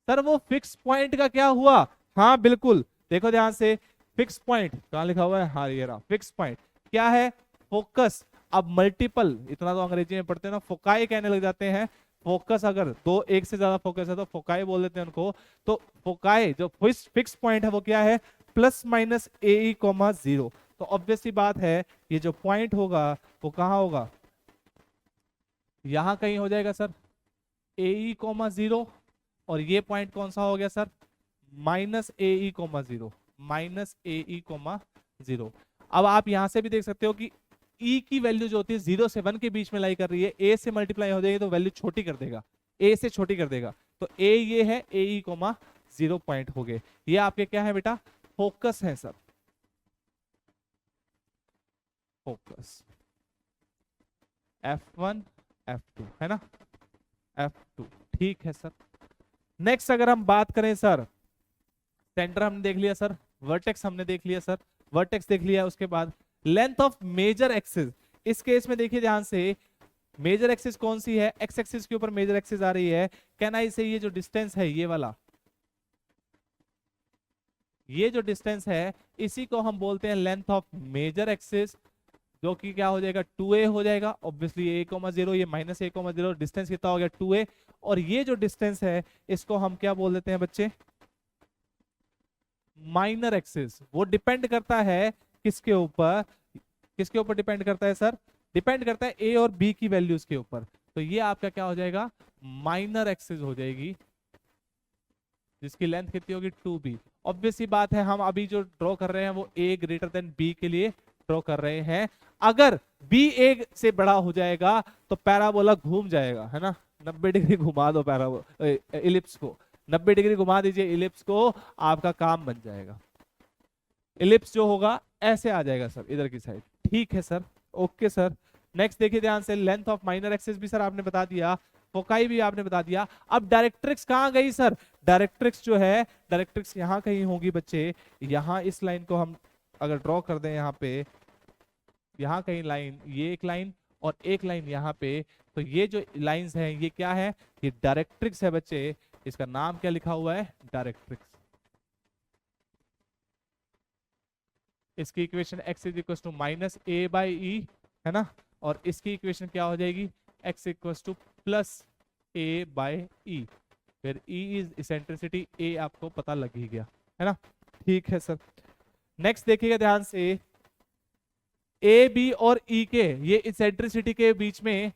सर वो फिक्स पॉइंट का क्या हुआ, हाँ बिल्कुल, देखो ध्यान से, फिक्स पॉइंट कहां लिखा हुआ है, हाँ ये रहा फिक्स पॉइंट, क्या है, फोकस। अब मल्टीपल, इतना तो अंग्रेजी में पढ़ते हैं ना, फोकाई कहने लग जाते हैं। फोकस अगर दो, एक से ज्यादा फोकस है तो फोकाई बोल देते हैं उनको। तो फोकाई जो फिक्स पॉइंट है वो क्या है, +-ae,0। तो ऑब्वियस सी बात है, ये जो पॉइंट होगा वो कहां होगा, यहां कहीं हो जाएगा सर, ae,0। और ये पॉइंट कौन सा हो गया सर, -ae,0, -ae,0। अब आप यहां से भी देख सकते हो कि e की वैल्यू जो होती है 0 से 1 के बीच में लाई कर रही है, a से मल्टीप्लाई हो जाएगी तो वैल्यू छोटी कर देगा, a से छोटी कर देगा। तो a ये है, ae,0 पॉइंट हो गए। ये आपके क्या है बेटा, फोकस है सर, फोकस F1 F2 है ना, F2, ठीक है सर। नेक्स्ट अगर हम बात करें सर, सेंटर हमने देख लिया सर, वर्टेक्स हमने देख लिया सर, वर्टेक्स देख लिया, उसके बाद लेंथ ऑफ मेजर एक्सिस। इस केस में देखिए ध्यान से, मेजर एक्सिस कौन सी है, एक्स एक्सिस के ऊपर मेजर एक्सिस आ रही है। कहना इसे, ये जो डिस्टेंस है ये वाला, ये जो डिस्टेंस है इसी को हम बोलते हैं लेंथ ऑफ मेजर एक्सिस, जो कि क्या हो जाएगा, 2a हो जाएगा। ऑब्वियसली a,0, ये -a,0, डिस्टेंस कितना हो गया, 2a। और ये जो डिस्टेंस है इसको हम क्या बोल देते हैं बच्चे, माइनर एक्सिस। वो डिपेंड करता है किसके ऊपर, किसके ऊपर डिपेंड करता है सर, डिपेंड करता है a और b की वैल्यूज के ऊपर। तो ये आपका क्या हो जाएगा, माइनर एक्सिस हो जाएगी, जिसकी लेंथ कितनी होगी, 2b। ऑब्वियस सी बात है, हम अभी जो ड्रॉ कर रहे हैं वो a ग्रेटर देन b के लिए ड्रॉ कर रहे हैं। अगर b a से बड़ा हो जाएगा तो पैराबोला घूम जाएगा, है ना। 90 डिग्री घुमा दो इलिप्स को, 90 डिग्री घुमा दीजिए इलिप्स को, आपका काम बन जाएगा। इलिप्स जो होगा ऐसे आ जाएगा सर इधर की साइड। ठीक है सर, ओके सर। नेक्स्ट देखिए ध्यान से, लेंथ ऑफ माइनर एक्सिस भी सर आपने बता दिया, फोकाई भी आपने बता दिया। अब डायरेक्ट्रिक्स कहां गई सर? डायरेक्ट्रिक्स जो है, डायरेक्ट्रिक्स यहां कहीं होगी बच्चे। यहां इस लाइन को हम अगर ड्रॉ कर दें, यहां पे यहां कहीं लाइन, ये एक लाइन और एक लाइन यहां पे, तो ये जो लाइंस हैं ये क्या है? ये डायरेक्ट्रिक्स है बच्चे। इसका नाम क्या लिखा हुआ है? डायरेक्ट्रिक्स। इसकी equation x is equal to minus a by e, है ना। और इसकी इक्वेशन क्या हो जाएगी? x equal to plus a by e. फिर e इज इसेंट्रिसिटी, a आपको पता लग ही गया, है ना। ठीक है सर। नेक्स्ट देखिएगा ध्यान से, ए बी और ई के ये इसेंट्रिसिटी के बीच में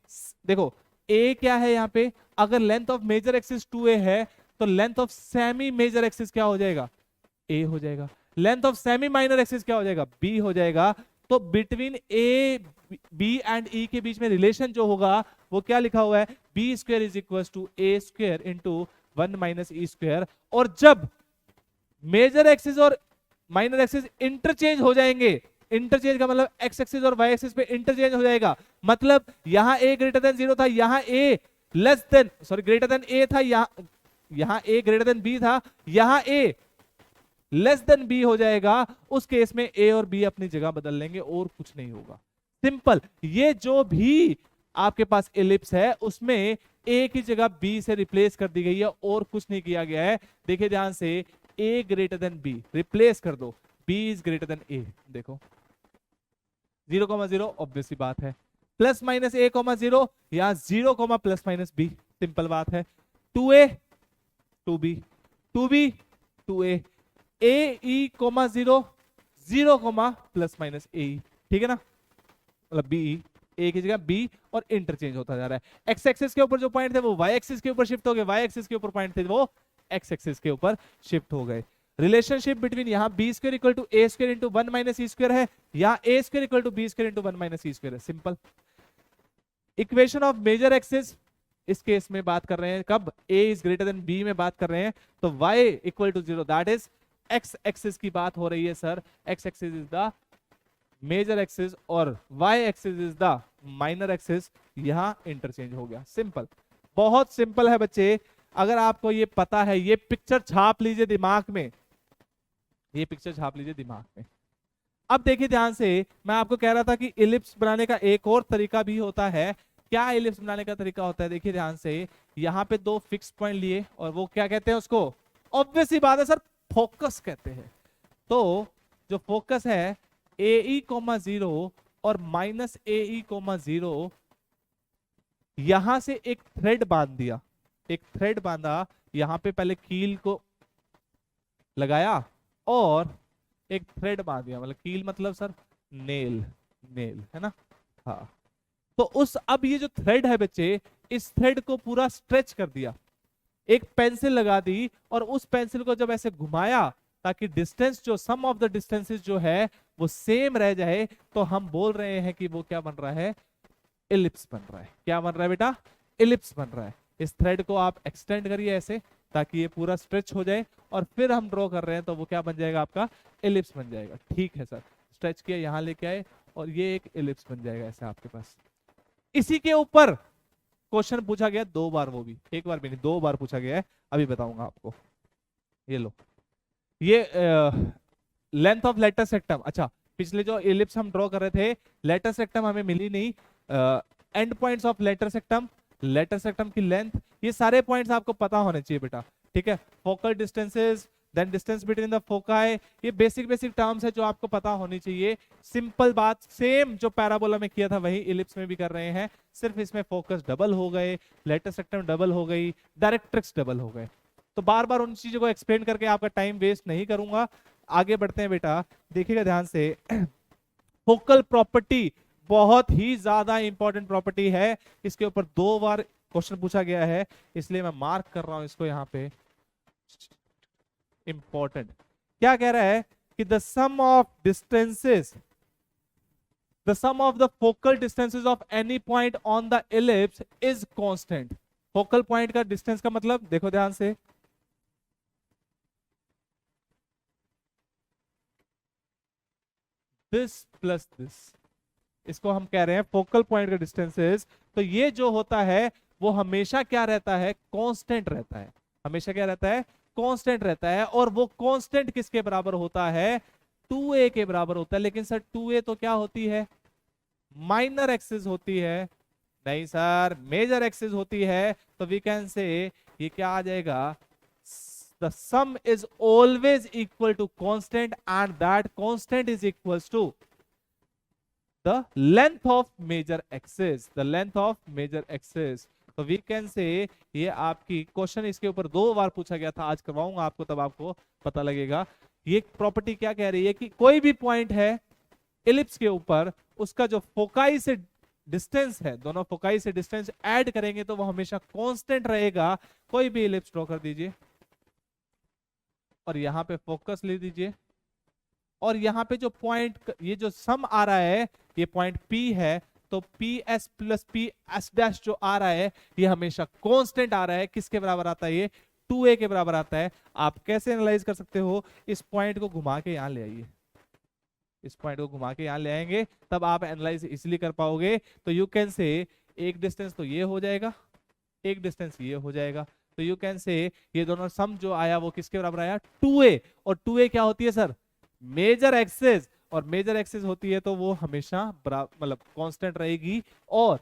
देखो, a क्या है यहाँ पे? अगर length of major axis 2a है तो length of semi major axis क्या हो जाएगा? a हो जाएगा। Length of semi minor axis क्या हो जाएगा? b हो जाएगा। तो between a b and e के बीच में रिलेशन जो होगा वो क्या लिखा हुआ है? b square is equal to a square into 1 minus e square. और जब मेजर एक्सिस और माइनर एक्सिस इंटरचेंज हो जाएंगे, इंटरचेंज का मतलब एक्स एक्सिस और वाई एक्सिस पे इंटरचेंज हो जाएगा, मतलब यहां a ग्रेटर देन 0 था, यहां a less than greater than a था, यहां a ग्रेटर देन b था, यहां a लेस देन b हो जाएगा। उस केस में a और b अपनी जगह बदल लेंगे और कुछ नहीं होगा। सिंपल। ये जो भी आपके पास एलिप्स है उसमें a की जगह b से रिप्लेस कर दी गई है और कुछ नहीं किया गया है। देखिए ध्यान से, a greater than b replace कर दो, b is greater then a। देखो 0,0 ऑब्वियस सी बात है, प्लस माइनस a,0 या 0, प्लस माइनस b, सिंपल बात है। 2a 2b 2b 2a, a e, 0 0, plus minus a e, ठीक है ना, मतलब b e, a की जगह b और इंटरचेंज होता जा रहा है। x एक्सिस के ऊपर जो पॉइंट थे वो y एक्सिस के ऊपर शिफ्ट हो गए, y एक्सिस के ऊपर पॉइंट थे वो x एक्सिस के ऊपर शिफ्ट हो गए। रिलेशनशिप बिटवीन यहां b square equal to a square into 1 minus e square है, या a square equal to b square into 1 minus e square है। Simple. Equation of major axis इस केस में बात कर रहे हैं कब? a is greater than b में बात कर रहे हैं, तो y equal to 0, that is x axis की बात हो रही है sir. x axis is the major axis और y axis is the minor axis. यहां इंटरचेंज हो गया। सिंपल, बहुत सिंपल है बच्चे। अगर आपको ये पता है, ये पिक्चर छाप लीजिए दिमाग में, ये पिक्चर छाप लीजिए दिमाग में। अब देखिए ध्यान से, मैं आपको कह रहा था कि इलिप्स बनाने का एक और तरीका भी होता है। क्या इलिप्स बनाने का तरीका होता है? देखिए ध्यान से, यहाँ पे दो फिक्स पॉइंट लिए और वो क्या कहते हैं उसको? ऑब्वियस ही बात है सर, फोकस कहते हैं। तो जो फोकस है AE, 0 और माइनस AE, 0, यहां से एक थ्रेड बांध दिया, एक थ्रेड बांधा, यहां पे पहले कील को लगाया और एक थ्रेड बांध दिया, मतलब कील मतलब सर नेल, नेल है ना। हाँ, तो उस अब ये जो थ्रेड है बच्चे, इस थ्रेड को पूरा स्ट्रेच कर दिया, एक पेंसिल लगा दी और उस पेंसिल को जब ऐसे घुमाया ताकि डिस्टेंस जो सम ऑफ द डिस्टेंसेस जो है वो सेम रह जाए, तो हम बोल रहे हैं कि वो क्या बन रहा है? इलिप्स बन रहा है। क्या बन रहा है बेटा? इलिप्स बन रहा है। इस थ्रेड को आप एक्सटेंड करिए ऐसे ताकि ये पूरा स्ट्रेच हो जाए और फिर हम ड्रॉ कर रहे हैं तो वो क्या बन जाएगा? आपका इलिप्स बन जाएगा। ठीक है सर, स्ट्रेच किया, यहां लेके आए और ये एक इलिप्स बन जाएगा ऐसे आपके पास। इसी के ऊपर क्वेश्चन पूछा गया 2 बार, वो भी 1 बार भी नहीं, 2 बार पूछा गया है, अभी बताऊंगा आपको। ये लो, ये लेंथ ऑफ लेटर सेक्टम। अच्छा, पिछले जो इलिप्स हम ड्रॉ कर रहे थे, लेटर सेक्टम हमें मिली नहीं, and points of letter सेक्टम, letter सेक्टम की लेंथ, ये सारे पॉइंट्स आपको पता होने चाहिए बेटा। ठीक है, focal distances, then distance between the foci, ये बेसिक बेसिक टर्म्स है जो आपको पता होनी चाहिए। सिंपल बात, सेम जो पैराबोला में किया था वही इलिप्स में भी कर रहे हैं, सिर्फ इसमें फोकस डबल हो गए, लेटर सेक्टम डबल हो गई, डायरेक्ट्रिक्स डबल हो गए। तो बार बार उन चीजों को एक्सप्लेन करके आपका टाइम वेस्ट नहीं करूंगा, आगे बढ़ते हैं बेटा। देखिएगा ध्यान से, फोकल प्रॉपर्टी बहुत ही ज्यादा इंपॉर्टेंट प्रॉपर्टी है, इसके ऊपर 2 बार क्वेश्चन पूछा गया है, इसलिए मैं मार्क कर रहा हूं इसको यहाँ पे, इंपॉर्टेंट। क्या कह रहा है कि the sum of distances, the sum of the focal distances of any point on the ellipse is constant. Focal point का डिस्टेंस का मतलब देखो ध्यान से, दिस प्लस दिस, इसको हम कह रहे हैं फोकल पॉइंट का डिस्टेंसेस। तो ये जो होता है वो हमेशा क्या रहता है, कांस्टेंट रहता है, हमेशा क्या रहता है, कांस्टेंट रहता है। और वो कांस्टेंट किसके बराबर होता है, 2a के बराबर होता है। लेकिन सर 2a तो क्या होती है, माइनर एक्सिस होती है। नहीं सर, मेजर एक्सिस होती है। तो वी कैन से ये क्या आ जाएगा, the sum is always equal to constant and that constant is equals to the length of major axis, the length of major axis. तो वी कैन से ये आपकी क्वेश्चन इसके ऊपर 2 बार पूछा गया था, आज करवाऊंगा आपको, तब आपको पता लगेगा। ये प्रॉपर्टी क्या कह रही है कि कोई भी पॉइंट है इलिप्स के ऊपर, उसका जो फोकाई से डिस्टेंस है, दोनों फोकाई से डिस्टेंस ऐड करेंगे तो वो हमेशा कांस्टेंट रहेगा। कोई भी इलिप्स ड्रॉ कर दीजिए और यहां पे फोकस ले दीजिए, और यहां पे जो पॉइंट, ये जो सम आ रहा है, ये पॉइंट P है, तो PS प्लस PS डैश जो आ रहा है ये हमेशा कांस्टेंट आ रहा है। किसके बराबर आता है, ये 2a के बराबर आता है। आप कैसे एनालाइज कर सकते हो, इस पॉइंट को घुमा के यहां ले आइए, इस पॉइंट को घुमा के यहां ले आएंगे, तब आप एनालाइज इसलिए कर पाओगे। तो यू कैन से एक डिस्टेंस तो ये हो जाएगा, एक डिस्टेंस ये हो जाएगा। तो यू कैन से ये दोनों सम जो आया वो किसके बराबर आया, 2a। और 2a क्या होती है सर, मेजर एक्सिस, और मेजर एक्सिस होती है तो वो हमेशा मतलब कांस्टेंट रहेगी। और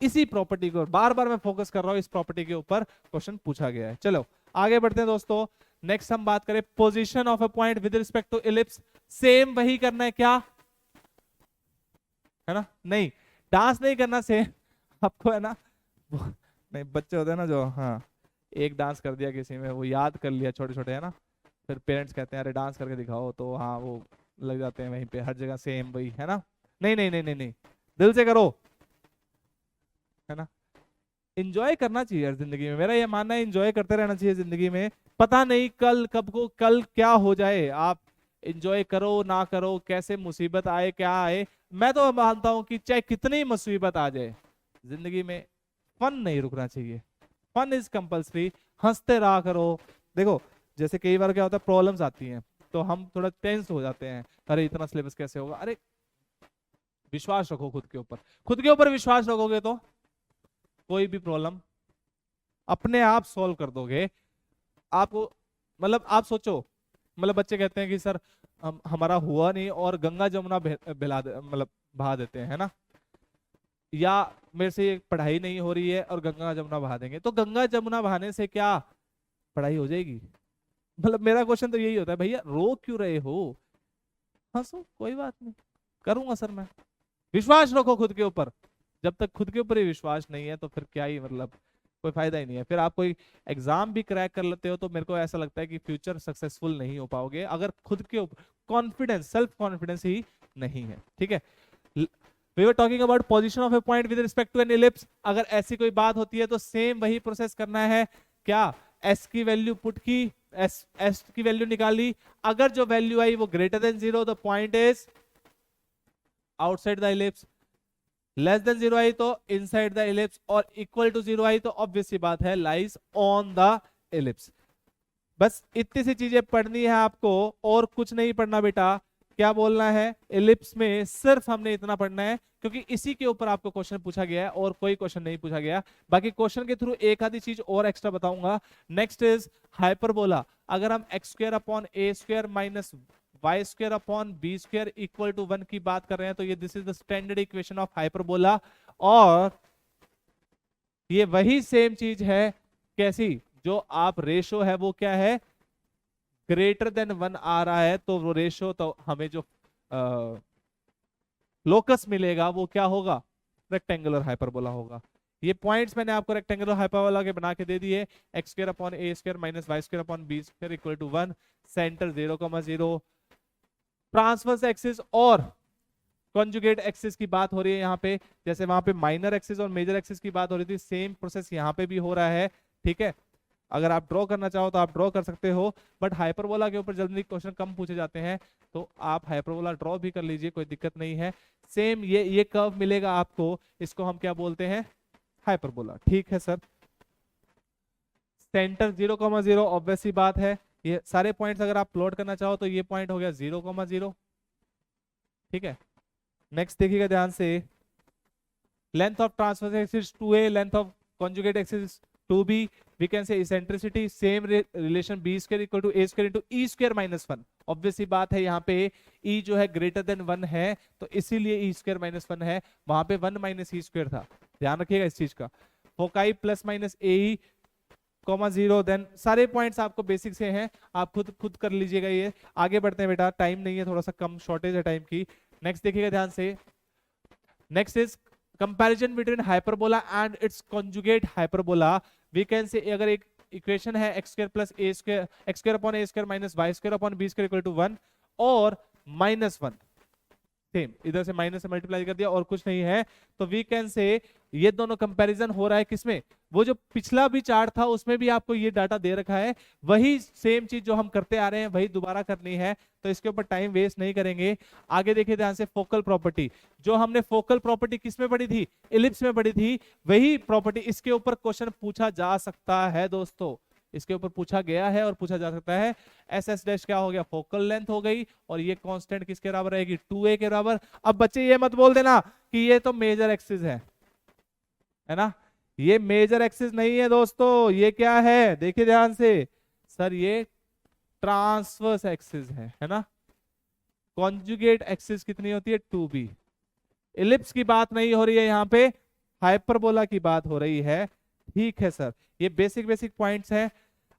इसी प्रॉपर्टी को बार बार मैं फोकस कर रहा हूं, इस प्रॉपर्टी के ऊपर क्वेश्चन पूछा गया है। चलो आगे बढ़ते हैं दोस्तों। नेक्स्ट हम बात करें position of a point with respect to ellipse. Same वही करना है क्या, है ना, नहीं डांस नहीं करना सेम आपको, है ना। नहीं, बच्चे होते हैं ना जो, हाँ एक डांस कर दिया किसी में, वो याद कर लिया छोटे छोटे, है ना, फिर पेरेंट्स कहते हैं अरे डांस करके दिखाओ, तो हाँ वो लग जाते हैं वहीं पे, हर जगह सेम वही, है ना। नहीं नहीं नहीं नहीं नहीं, दिल से करो, है ना। इंजॉय करना चाहिए यार जिंदगी में, मेरा ये मानना है इंजॉय करते रहना चाहिए जिंदगी में। पता नहीं कल कब को कल क्या हो जाए, आप इंजॉय करो ना करो, कैसे मुसीबत आए क्या आए। मैं तो मानता हूं कि चाहे कितनी मुसीबत आ जाए जिंदगी में, फन नहीं रुकना चाहिए, फन इज कंपल्सरी, हंसते रहा करो। देखो जैसे कई बार क्या होता है, प्रॉब्लम्स आती हैं तो हम थोड़ा टेंस हो जाते हैं, अरे इतना सिलेबस कैसे होगा। अरे विश्वास रखो खुद के ऊपर, खुद के ऊपर विश्वास रखोगे तो कोई भी प्रॉब्लम अपने आप सॉल्व कर दोगे। आपको मतलब आप सोचो, मतलब बच्चे कहते हैं कि सर हमारा हुआ नहीं और गंगा जमुना बहा मतलब बहा देते हैं, है ना, या मेरे से पढ़ाई नहीं हो रही है और गंगा जमुना बहा देंगे। तो गंगा जमुना बहाने से क्या पढ़ाई हो जाएगी? मतलब मेरा क्वेश्चन तो यही होता है, भैया रो क्यों रहे हो, हंसो कोई बात नहीं, करूंगा सर मैं। विश्वास रखो खुद के ऊपर, जब तक खुद के ऊपर ही विश्वास नहीं है तो फिर क्या ही मतलब, कोई फायदा ही नहीं है। फिर आप कोई एग्जाम भी क्रैक कर लेते हो तो मेरे को ऐसा लगता है कि फ्यूचर सक्सेसफुल नहीं हो पाओगे अगर खुद के ऊपर कॉन्फिडेंस, सेल्फ कॉन्फिडेंस ही नहीं है। ठीक है, we were talking about position of a point with respect to an ellipse. अगर ऐसी कोई बात होती है तो सेम वही प्रोसेस करना है। क्या, एस की वैल्यू पुट की, एस की वैल्यू निकाली, अगर जो वैल्यू आई वो greater than 0 the point is outside the ellipse, less than 0 आई तो इनसाइड द इलिप्स, और इक्वल टू 0 आई तो ऑब्वियस सी बात है लाइज ऑन द इलिप्स। बस इतनी सी चीजें पढ़नी है आपको और कुछ नहीं पढ़ना बेटा। क्या बोलना है, इलिप्स में सिर्फ हमने इतना पढ़ना है क्योंकि इसी के ऊपर आपको क्वेश्चन पूछा गया है और कोई क्वेश्चन नहीं पूछा गया। बाकी क्वेश्चन के थ्रू एक आधी चीज और एक्स्ट्रा बताऊंगा। Next is hyperbola. अगर हम x square upon a square minus y square upon b square equal to 1 की बात कर रहे हैं तो ये this is the standard equation of hyperbola. और ये वही सेम चीज है, कैसी, जो आप रेशो है वो क्या है, ग्रेटर देन 1 आ रहा है तो वो रेशो, तो हमें जो लोकस मिलेगा वो क्या होगा, रेक्टेंगुलर हाइपरबोला होगा। ये पॉइंट्स मैंने आपको रेक्टेंगुलर हाइपरबोला के बना के दे दिए। X square upon a square minus y square upon b square equal to 1, centre 0,0, transverse axis और कॉन्जुगेट एक्सिस की बात हो रही है यहाँ पे, जैसे वहां पे माइनर एक्सिस और मेजर एक्सिस की बात हो रही थी, सेम प्रोसेस यहाँ पे भी हो रहा है। ठीक है, अगर आप ड्रॉ करना चाहो तो आप ड्रॉ कर सकते हो, बट हाइपरबोला के ऊपर जल्दी क्वेश्चन कम पूछे जाते हैं, तो आप हाइपरबोला ड्रॉ भी कर लीजिए, कोई दिक्कत नहीं है। सेम ये कर्व मिलेगा आपको, इसको हम क्या बोलते हैं, हाइपरबोला। ठीक है सर। सेंटर 0,0, ऑब्वियस सी बात है, ये सारे पॉइंट्स अगर आप प्लॉट करना चाहो तो ये पॉइंट हो गया 0,0। ठीक है, नेक्स्ट देखिएगा ध्यान से, length of transverse axis 2a, length of conjugate axis 2b, we can say eccentricity same relation b square equal to a square into e square minus 1। Obvious सी बात है, यहाँ पे e जो है ग्रेटर देन 1 है, तो इसीलिए e स्क्वायर माइनस 1 है, वहां पे 1 माइनस ई स्क्वायर था, ध्यान रखिएगा इस चीज का। फोकाई प्लस माइनस ए ई कॉमा 0, देन सारे पॉइंट्स आपको बेसिक से हैं, आप खुद कर लीजिएगा ये। आगे बढ़ते हैं बेटा, टाइम नहीं है, थोड़ा सा कम शॉर्टेज है टाइम की। नेक्स्ट देखिएगा ध्यान से, next is comparison between hyperbola and its conjugate hyperbola. We can say, अगर एक इक्वेशन है x square plus a square, x square upon a square minus y square upon b square equal to 1 और -1, same इधर से minus से multiply कर दिया और कुछ नहीं है, तो वी कैन से ये दोनों कंपैरिजन हो रहा है किसमें, वो जो पिछला भी चार्ट था उसमें भी आपको ये डाटा दे रखा है, वही सेम चीज जो हम करते आ रहे हैं वही दोबारा करनी है, तो इसके ऊपर टाइम वेस्ट नहीं करेंगे। आगे देखिए ध्यान से, फोकल प्रॉपर्टी, जो हमने फोकल प्रॉपर्टी किसमें पढ़ी थी, इलिप्स में पढ़ी थी, वही प्रॉपर्टी इसके ऊपर क्वेश्चन पूछा जा सकता है दोस्तों, इसके ऊपर पूछा गया है और पूछा जा सकता है। एस एस डैश क्या हो गया, फोकल लेंथ हो गई, और ये कांस्टेंट किसके बराबर रहेगी, 2a के बराबर। अब बच्चे ये मत बोल देना कि ये तो मेजर एक्सिस है ना, ये मेजर एक्सिस नहीं है दोस्तों, ये क्या है, देखिए ध्यान से सर, ये ट्रांसवर्स एक्सिस है ना। कॉन्जुगेट एक्सिस कितनी होती है, 2b। इलिप्स की बात नहीं हो रही है यहाँ पे, हाइपरबोला की बात हो रही है। ठीक है सर, ये बेसिक पॉइंट्स हैं।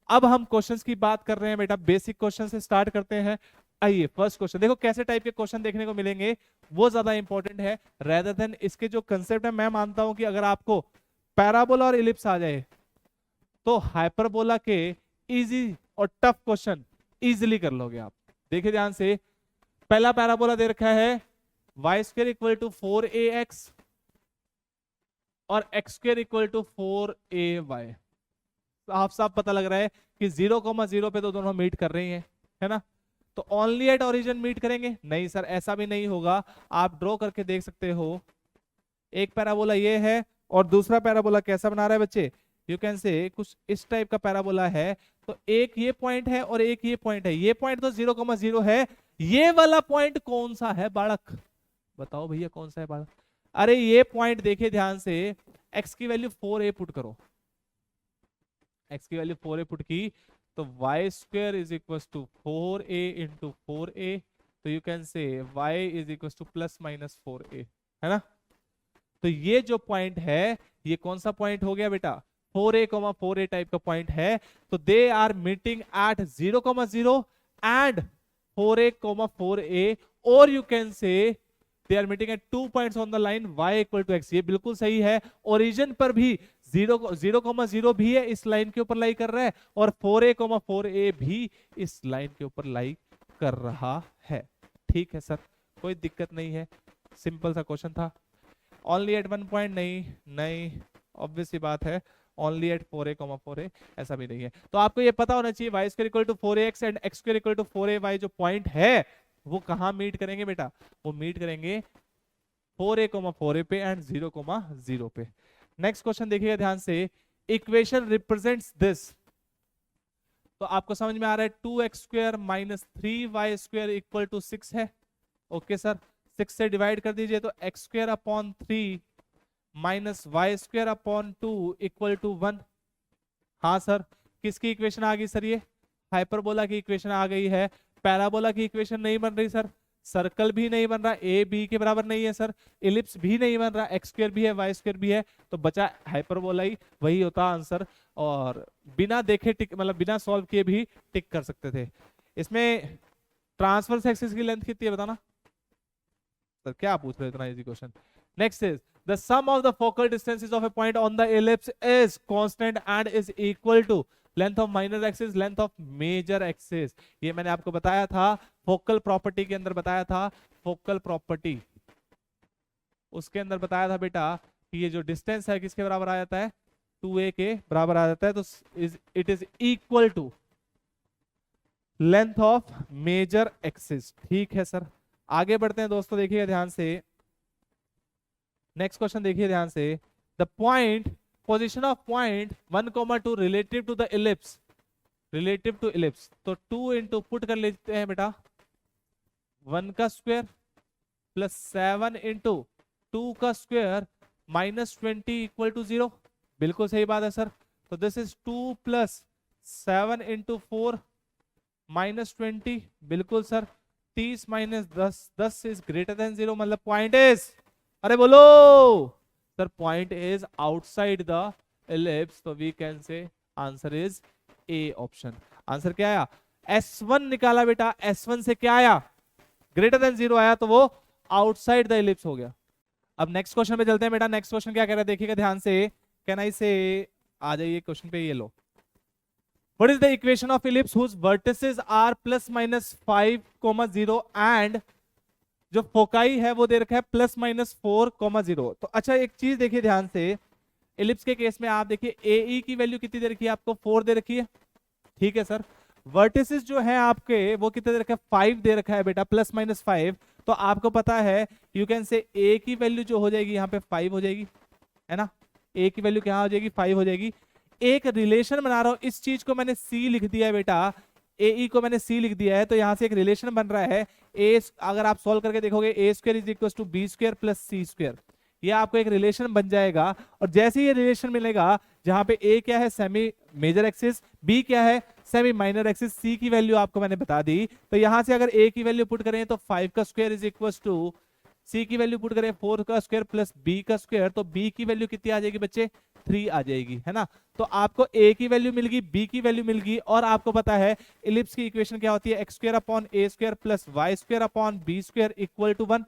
अब हम क्वेश्चंस की बात कर रहे हैं बेटा, बेसिक क्वेश्चन से स्टार्ट करते हैं। आइए फर्स्ट क्वेश्चन देखो, कैसे टाइप के क्वेश्चन देखने को मिलेंगे वो ज्यादा इंपॉर्टेंट है रेदर देन इसके जो कंसेप्ट है। मैं मानता हूं कि अगर आपको पैराबोला और इलिप्स आ जाए तो हाइपरबोला के इजी और टफ क्वेश्चन इजीली कर लोगे आप। देखिए ध्यान से, पहला पैराबोला दे रखा है y square equal to 4ax और x square equal to 4ay। साफ साफ पता लग रहा है कि 0,0 पे तो दोनों मीट कर रही हैं, है ना। तो ओनली एट ओरिजिन मीट करेंगे, नहीं सर ऐसा भी नहीं होगा, आप ड्रॉ करके देख सकते हो। एक पैराबोला ये है और दूसरा पैराबोला कैसा बना रहा है बच्चे, यू कैन से कुछ इस टाइप का पैराबोला है, तो एक ये पॉइंट है और एक ये पॉइंट है, ये पॉइंट तो 0,0 है, ये वाला पॉइंट कौन सा है बालक, बताओ भैया कौन सा है बालक। अरे ये पॉइंट देखिए ध्यान से, x की वैल्यू 4a पुट करो, x की वैल्यू 4a पुट की तो y square is equal to 4a into 4a, तो you can say y is equal to plus minus 4a, है ना। तो ये जो पॉइंट है ये कौन सा पॉइंट हो गया बेटा, 4a 4a टाइप का पॉइंट है, तो they are meeting at 0,0 and 4a 4a, और you can say they are meeting at 2 points on the line y equal to x। ये बिल्कुल सही है, ओरिजिन पर भी 0,0 भी है, इस लाइन के ऊपर लाई कर रहा है, और 4a 4a भी इस लाइन के ऊपर लाई कर रहा है। ठीक है सर, कोई दिक्कत नहीं है, सिंपल सा क्वेश्चन था। ओनली एट 1 पॉइंट, नहीं ऑब्वियस सी बात है, ओनली एट 4a 4a ऐसा भी नहीं है। तो आपको ये पता होना चाहिए y square equal to 4ax and x square equal to 4ay जो पॉइंट है वो कहां मीट करेंगे बेटा, वो मीट करेंगे 4a 4a पे एंड 0,0 पे। नेक्स्ट क्वेश्चन देखिएगा ध्यान से, इक्वेशन रिप्रेजेंट्स दिस, तो आपको समझ में आ रहा है 2x square minus 3y square equal to 6 है। ओके सर, 6 से डिवाइड कर दीजिए तो x square upon 3 minus y square upon 2 equal to 1। हाँ सर, किसकी इक्वेशन आ गई सर, ये हाइपरबोला की इक्वेशन आ गई है, पैराबोला की इक्वेशन नहीं बन रही सर, सर्कल भी नहीं बन रहा, ए बी के बराबर नहीं है सर, इलिप्स भी नहीं बन रहा, एक्स स्क्वायर भी है वाई स्क्वायर भी है, तो बचा हाइपरबोला ही, वही होता आंसर। और बिना देखे टिक, मतलब बिना सॉल्व किए भी टिक कर सकते थे। इसमें ट्रांसवर्स एक्सिस की लेंथ कितनी है बताना सर, क्या पूछ रहे हो इतना easy question. Next is the sum of the focal distances of a point on the ellipse is constant and is equal to length of minor axis length of major axis। ये मैंने आपको बताया था फोकल प्रॉपर्टी के अंदर, बताया था focal property उसके अंदर बताया था बेटा कि ये जो डिस्टेंस है किसके बराबर आ जाता है, 2a के बराबर आ जाता है, तो it is equal to length of major axis. ठीक है सर, आगे बढ़ते हैं दोस्तों, देखिएगा ध्यान से। नेक्स्ट क्वेश्चन देखिए ध्यान से। The point position of point 1,2 relative to the ellipse, relative to ellipse, तो 2 इंटू पुट कर लेते हैं बेटा 1 का स्क्वायर प्लस 7 इंटू 2 का स्क्वायर माइनस 20 इक्वल टू 0। बिल्कुल सही बात है सर। तो this is 2 plus 7 into 4 minus 20। बिल्कुल sir. 30 minus 10, 10 is greater than 0, मतलब पॉइंट इज, अरे बोलो sir, point is outside the ellipse, तो we can say answer is A option. Answer क्या आया? S1 निकाला बेटा, S1 से क्या आया? ग्रेटर देन 0 आया, तो वो आउटसाइड द इलिप्स हो गया। अब नेक्स्ट क्वेश्चन पे चलते हैं बेटा। नेक्स्ट क्वेश्चन क्या कह रहा है देखिएगा ध्यान से। कैन आई से, आ जाइए क्वेश्चन पे, ये लो। What is the equation of ellipse whose vertices are plus minus 5, 0 and जो फोकाई है वो दे रखा है प्लस माइनस 4, 0। तो अच्छा एक चीज देखिए ध्यान से, इलिप्स के केस में आप देखिए ए की वैल्यू कितनी दे रखी है आपको? 4 दे रखी है। ठीक है सर। वर्टिसेस जो है आपके वो कितने दे रखा है? 5 दे रखा है बेटा, प्लस माइनस 5। तो आपको पता है यू कैन से ए की वैल्यू जो हो जाएगी यहाँ पे 5 हो जाएगी, है ना। ए की वैल्यू क्या हो जाएगी? 5 हो जाएगी। एक रिलेशन बना रहा हूं, इस चीज को मैंने सी लिख दिया है बेटा, ए को मैंने सी लिख दिया है, तो यहां से एक रिलेशन बन रहा है ए, अगर आप सॉल्व करके देखोगे a square is equal to b square plus c square, ये आपको एक रिलेशन बन जाएगा। और जैसे ही ये रिलेशन मिलेगा, जहां पे ए क्या है? सेमी मेजर एक्सिस, बी क्या है? सेमी माइनर एक्सिस, सी की वैल्यू आपको मैंने बता दी। तो यहां से अगर ए की वैल्यू पुट करें तो 5 का स्क्वायर इज इक्वल टू, सी की वैल्यू पुट करें 4 का स्क्वायर प्लस बी का स्क्वायर, तो बी की वैल्यू कितनी आ जाएगी बच्चे? 3 आ जाएगी, है ना। तो आपको ए की वैल्यू मिल गई, बी की वैल्यू मिल गई, और आपको पता है इलिप्स की इक्वेशन क्या होती है? X square upon a square plus y square upon b square equal to 1।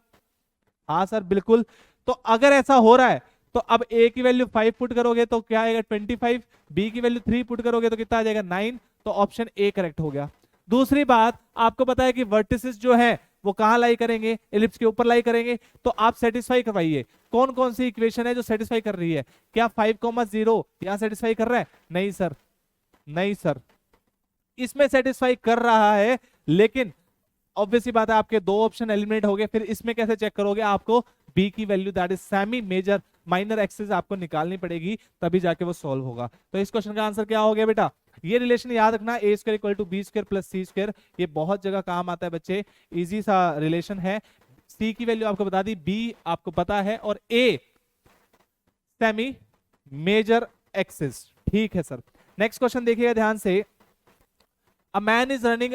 हाँ सर बिल्कुल। तो अगर ऐसा हो रहा है तो अब ए की वैल्यू 5 पुट करोगे तो क्या आएगा? 25। बी की वैल्यू 3 पुट करोगे तो कितना आ जाएगा? 9। तो ऑप्शन ए करेक्ट हो गया। दूसरी बात, आपको पता है कि वर्टिसेस जो है वो कहां लाई करेंगे? इलिप्स के ऊपर लाई करेंगे। तो आप सेटिस्फाई करवाइए, कौन कौन सी इक्वेशन है जो सेटिस्फाई कर रही है? क्या 5,0 यहां सेटिस्फाई कर रहा है? नहीं सर, नहीं सर, इसमें सेटिस्फाई कर रहा है, लेकिन ऑब्वियसली बात है आपके 2 ऑप्शन एलिमिनेट हो गए। फिर इसमें कैसे चेक करोगे? आपको बी की value that is semi major minor axis आपको निकालनी पड़ेगी, तभी जाके वो सॉल्व होगा। तो इस क्वेश्चन का आंसर क्या हो गया बेटा? ये रिलेशन याद रखना, a square equal to b square plus c square, ये बहुत जगह काम आता है बच्चे, इजी सा रिलेशन है। सी की वैल्यू आपको बता दी, बी आपको पता है, और ए सेमी मेजर एक्सिस। ठीक है सर। नेक्स्ट क्वेश्चन देखिएगा ध्यान से। A man is running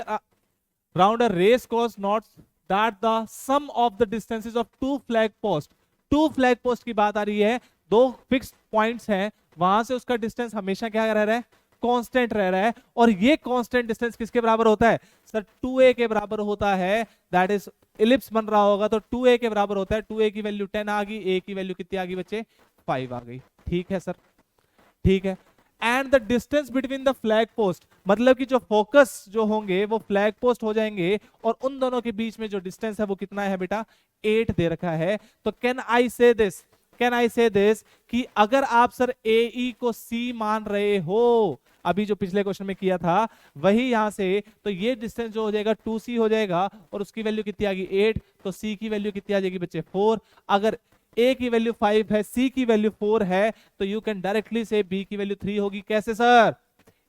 round a race course notes that the sum of the distances of 2 flag posts, 2 flag post की बात आ रही है, 2 फिक्स्ड पॉइंट्स हैं, वहां से उसका डिस्टेंस हमेशा क्या रह रहा है? कांस्टेंट रह रहा है। और ये कांस्टेंट डिस्टेंस किसके बराबर होता है? सर 2a के बराबर होता है, दैट इज इलिप्स बन रहा होगा तो 2a के बराबर होता है। 2a की वैल्यू 10 आ गई, a की वैल्यू कितनी आ गई बच्चे? 5 आ गई। ठीक है सर, ठीक है। And the distance between the flag post, मतलब कि जो फोकस जो होंगे वो फ्लैग पोस्ट हो जाएंगे, और उन दोनों के बीच में जो डिस्टेंस है वो कितना है बेटा? 8 दे रखा है। तो कैन आई से दिस, कैन आई से दिस कि अगर आप सर ए को सी मान रहे हो, अभी जो पिछले क्वेश्चन में किया था वही यहां से, तो ये डिस्टेंस जो हो जाएगा 2c हो जाएगा, और उसकी वैल्यू कितनी आ गई? 8। तो c की वैल्यू कितनी आ जाएगी बच्चे? 4। अगर a की वैल्यू 5 है, c की वैल्यू 4 है, तो you can directly say b की वैल्यू 3 होगी। कैसे sir?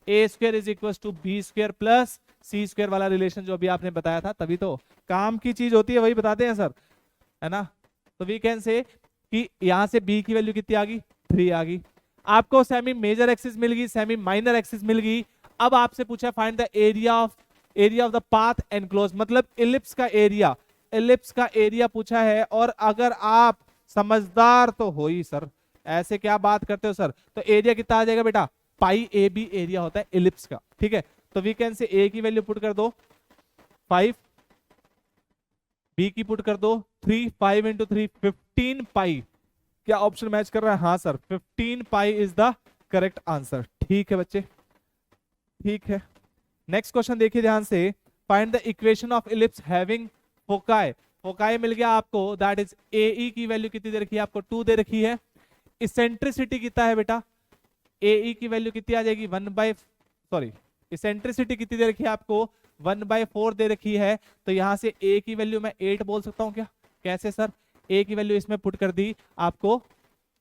a square is equal to b square plus c square वाला रिलेशन जो अभी आपने बताया था, तभी तो काम की चीज होती है वही बताते हैं सर, है ना। तो वी कैन से कि यहां से b की वैल्यू कितनी आ गई? 3 आ गई। आपको सेमी मेजर एक्सिस मिल गई, सेमी माइनर एक्सिस मिल गई। अब आपसे पूछा find the area of the path enclose, मतलब इलिप्स का एरिया, इलिप्स का एरिया पूछा है। और अगर आप समझदार तो हो ही सर, ऐसे क्या बात करते हो सर, तो एरिया कितना आ जाएगा बेटा? पाई ए बी एरिया होता है इलिप्स का। ठीक है, तो वी कैन से ए की वैल्यू पुट कर दो 5, बी की पुट कर दो 3, 5 इंटू 3 15 पाई। क्या ऑप्शन मैच कर रहा है? हाँ sir, 15 pi is the correct answer. ठीक है बच्चे, ठीक है। नेक्स्ट क्वेश्चन देखिए ध्यान से। Find the equation of ellipse having foci, foci मिल गया आपको, दैट इज ए की वैल्यू कितनी दे रखी है आपको? 2 दे रखी है। इसेंट्रिसिटी कितना है बेटा? ए ई की वैल्यू कितनी आ जाएगी 1 बाय, सॉरी इसेंट्रिसिटी कितनी दे रखी है आपको 1/4 दे रखी है, तो यहां से ए की वैल्यू मैं 8 बोल सकता हूं क्या? कैसे सर? ए की वैल्यू इसमें पुट कर दी, आपको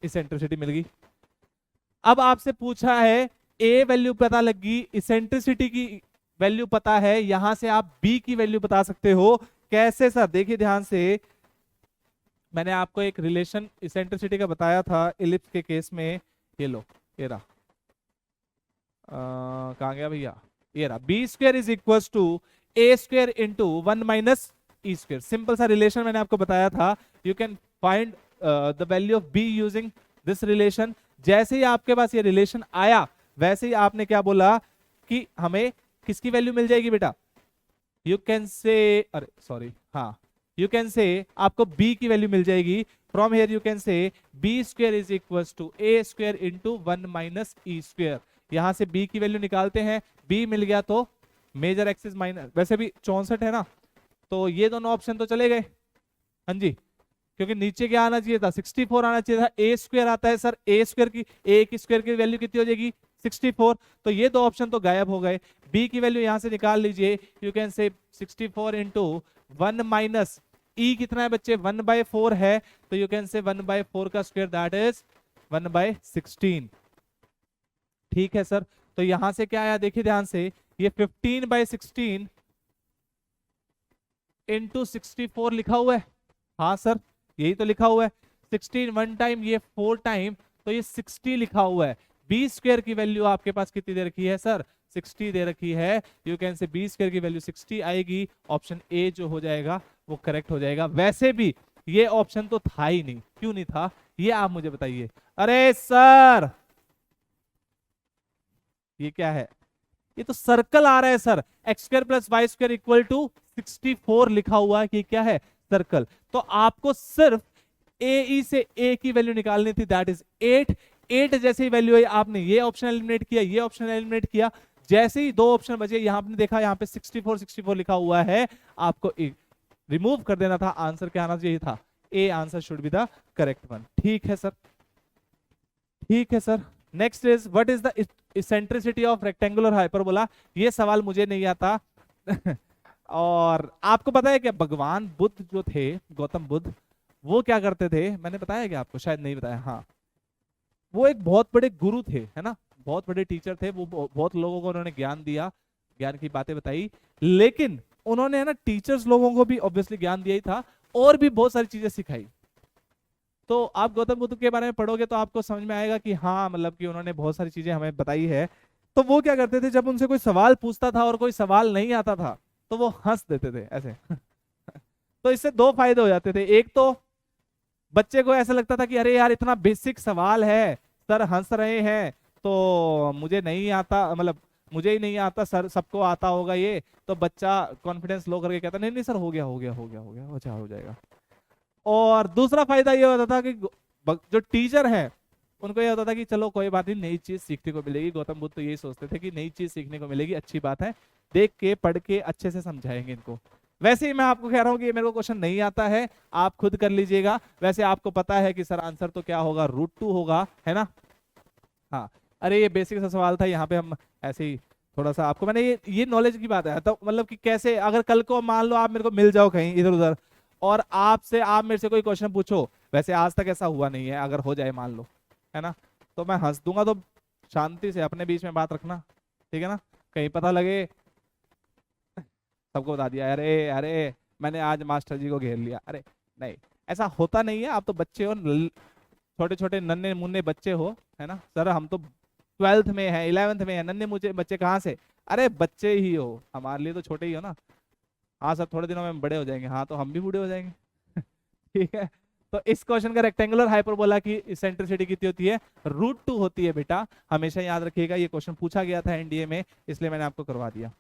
इसेंट्रिसिटी मिल गई। अब आपसे पूछा है ए वैल्यू पता लगी, इसेंट्रिसिटी की वैल्यू पता है, यहां से आप बी की वैल्यू बता सकते हो। कैसे सर? देखिए ध्यान से, मैंने आपको एक रिलेशन इसेंट्रिसिटी का बताया था इलिप्स के केस में। ये लो, ये रहा, कहां गया भैया, ये रहा, b square is equal to a square into 1 minus e square. Simple सा रिलेशन मैंने आपको बताया था। You can find the value of b using this relation. जैसे ही आपके पास ये रिलेशन आया, वैसे ही आपने क्या बोला कि हमें किसकी वैल्यू मिल जाएगी बेटा? यू कैन से, अरे सॉरी, हाँ, यू कैन से आपको b की वैल्यू मिल जाएगी। From here you can say b square is equal to a square into 1 minus e square. यहां से b की वैल्यू निकालते हैं, b मिल गया तो मेजर एक्सिस माइनस, वैसे भी 64 है ना, तो ये दोनों ऑप्शन तो चले गए। हाँ जी, क्योंकि नीचे क्या आना चाहिए था? 64 आना चाहिए था। ए स्क्वायर आता है सर, ए स्क्वायर की, ए की स्क्वायर की वैल्यू कितनी हो जाएगी? 64। तो ये दो ऑप्शन तो गायब हो गए। बी की वैल्यू यहां से निकाल लीजिए। यू कैन से 64 इंटू 1 माइनस ई कितना है बच्चे? 1/4 है, तो यू कैन से 1/4 का स्क्वायर, दैट इज 1/16। ठीक है सर, तो यहां से क्या आया देखिए ध्यान से, ये 15/16 इंटू 64 लिखा हुआ है। हाँ सर, यही तो लिखा हुआ है। 16 1 टाइम, ये 4 टाइम, तो ये 60 लिखा हुआ है। बी स्क्वायर की वैल्यू आपके पास कितनी दे रखी है सर? 60 दे रखी है। You can say b square की वैल्यू 60 आएगी। ऑप्शन ए जो हो जाएगा वो करेक्ट हो जाएगा। वैसे भी ये ऑप्शन तो था ही नहीं, क्यों नहीं था ये आप मुझे बताइए। अरे सर ये क्या है? ये तो सर्कल आ रहा है sir, x square plus y square equal to 64 लिखा हुआ है कि क्या है? सर्कल। तो आपको सिर्फ ए ई से ए की वैल्यू निकालनी थी, दैट इज 8। 8 जैसे ही वैल्यू है, आपने ये ऑप्शन एलिमिनेट किया, ये ऑप्शन एलिमिनेट किया, जैसे ही दो ऑप्शन बचे, यहां आपने देखा यहां पे 64 लिखा हुआ है, आपको रिमूव कर देना था। आंसर क्या आना चाहिए था? A answer should be the correct one. ठीक है सर, ठीक है sir. Next is what is the eccentricity of rectangular hyperbola. ये सवाल मुझे नहीं आता और आपको पता है क्या, भगवान बुद्ध जो थे, गौतम बुद्ध, वो क्या करते थे? मैंने बताया क्या आपको? शायद नहीं बताया। हाँ, वो एक बहुत बड़े गुरु थे, है ना, बहुत बड़े टीचर थे। वो बहुत लोगों को उन्होंने ज्ञान दिया, ज्ञान की बातें बताई। लेकिन उन्होंने, है ना, टीचर्स लोगों को भी ऑब्वियसली ज्ञान दिया ही था, और भी बहुत सारी चीजें सिखाई। तो आप गौतम बुद्ध के बारे में पढ़ोगे तो आपको समझ में आएगा कि हाँ, मतलब कि उन्होंने बहुत सारी चीजें हमें बताई है। तो वो क्या करते थे, जब उनसे कोई सवाल पूछता था और कोई सवाल नहीं आता था, तो वो हंस देते थे ऐसे तो इससे दो फायदे हो जाते थे। एक तो बच्चे को ऐसा लगता था कि अरे यार, इतना बेसिक सवाल है, सर हंस रहे हैं, तो मुझे नहीं आता, मतलब मुझे ही नहीं आता, सर सबको आता होगा ये। तो बच्चा कॉन्फिडेंस लो करके कहता नहीं नहीं सर, हो गया हो गया हो गया हो गया, अच्छा हो जाएगा। और दूसरा फायदा ये होता था कि जो टीचर है उनको ये होता था कि चलो कोई बात नहीं, नई चीज सीखने को मिलेगी। गौतम बुद्ध तो यही सोचते थे कि नई चीज सीखने को मिलेगी, अच्छी बात है, देख के पढ़ के अच्छे से समझाएंगे इनको। वैसे ही मैं आपको कह रहा हूँ कि मेरे को क्वेश्चन नहीं आता है, आप खुद कर लीजिएगा। वैसे आपको पता है कि सर आंसर तो क्या होगा, √2 होगा, है ना। हाँ, अरे ये बेसिक सा सवाल था, यहाँ पे हम ऐसे ही थोड़ा सा आपको, मैंने ये नॉलेज की बात है, तो मतलब कि कैसे, अगर कल को मान लो आप मेरे को मिल जाओ कहीं इधर उधर, और आप मेरे से कोई क्वेश्चन पूछो, वैसे आज तक ऐसा हुआ नहीं है, अगर हो जाए मान लो, है ना, तो मैं हंस दूंगा। तो शांति से अपने बीच में बात रखना, ठीक है ना, कहीं पता लगे सबको बता दिया अरे अरे मैंने आज मास्टर जी को घेर लिया। अरे नहीं, ऐसा होता नहीं है। आप तो बच्चे हो, छोटे छोटे नन्हे मुन्ने बच्चे हो, है ना। सर हम तो 12th में है, 11th में है, नन्हे मुझे बच्चे कहाँ से? अरे बच्चे ही हो, हमारे लिए तो छोटे ही हो ना। हाँ सर, थोड़े दिनों में बड़े हो जाएंगे। हाँ, तो हम भी बूढ़े हो जाएंगे ठीक है। तो इस क्वेश्चन का रेक्टेंगुलर हाइपरबोला की इसेंट्रिसिटी कितनी होती है? √2 होती है बेटा, हमेशा याद रखिएगा। ये क्वेश्चन पूछा गया था एनडीए में, इसलिए मैंने आपको करवा दिया।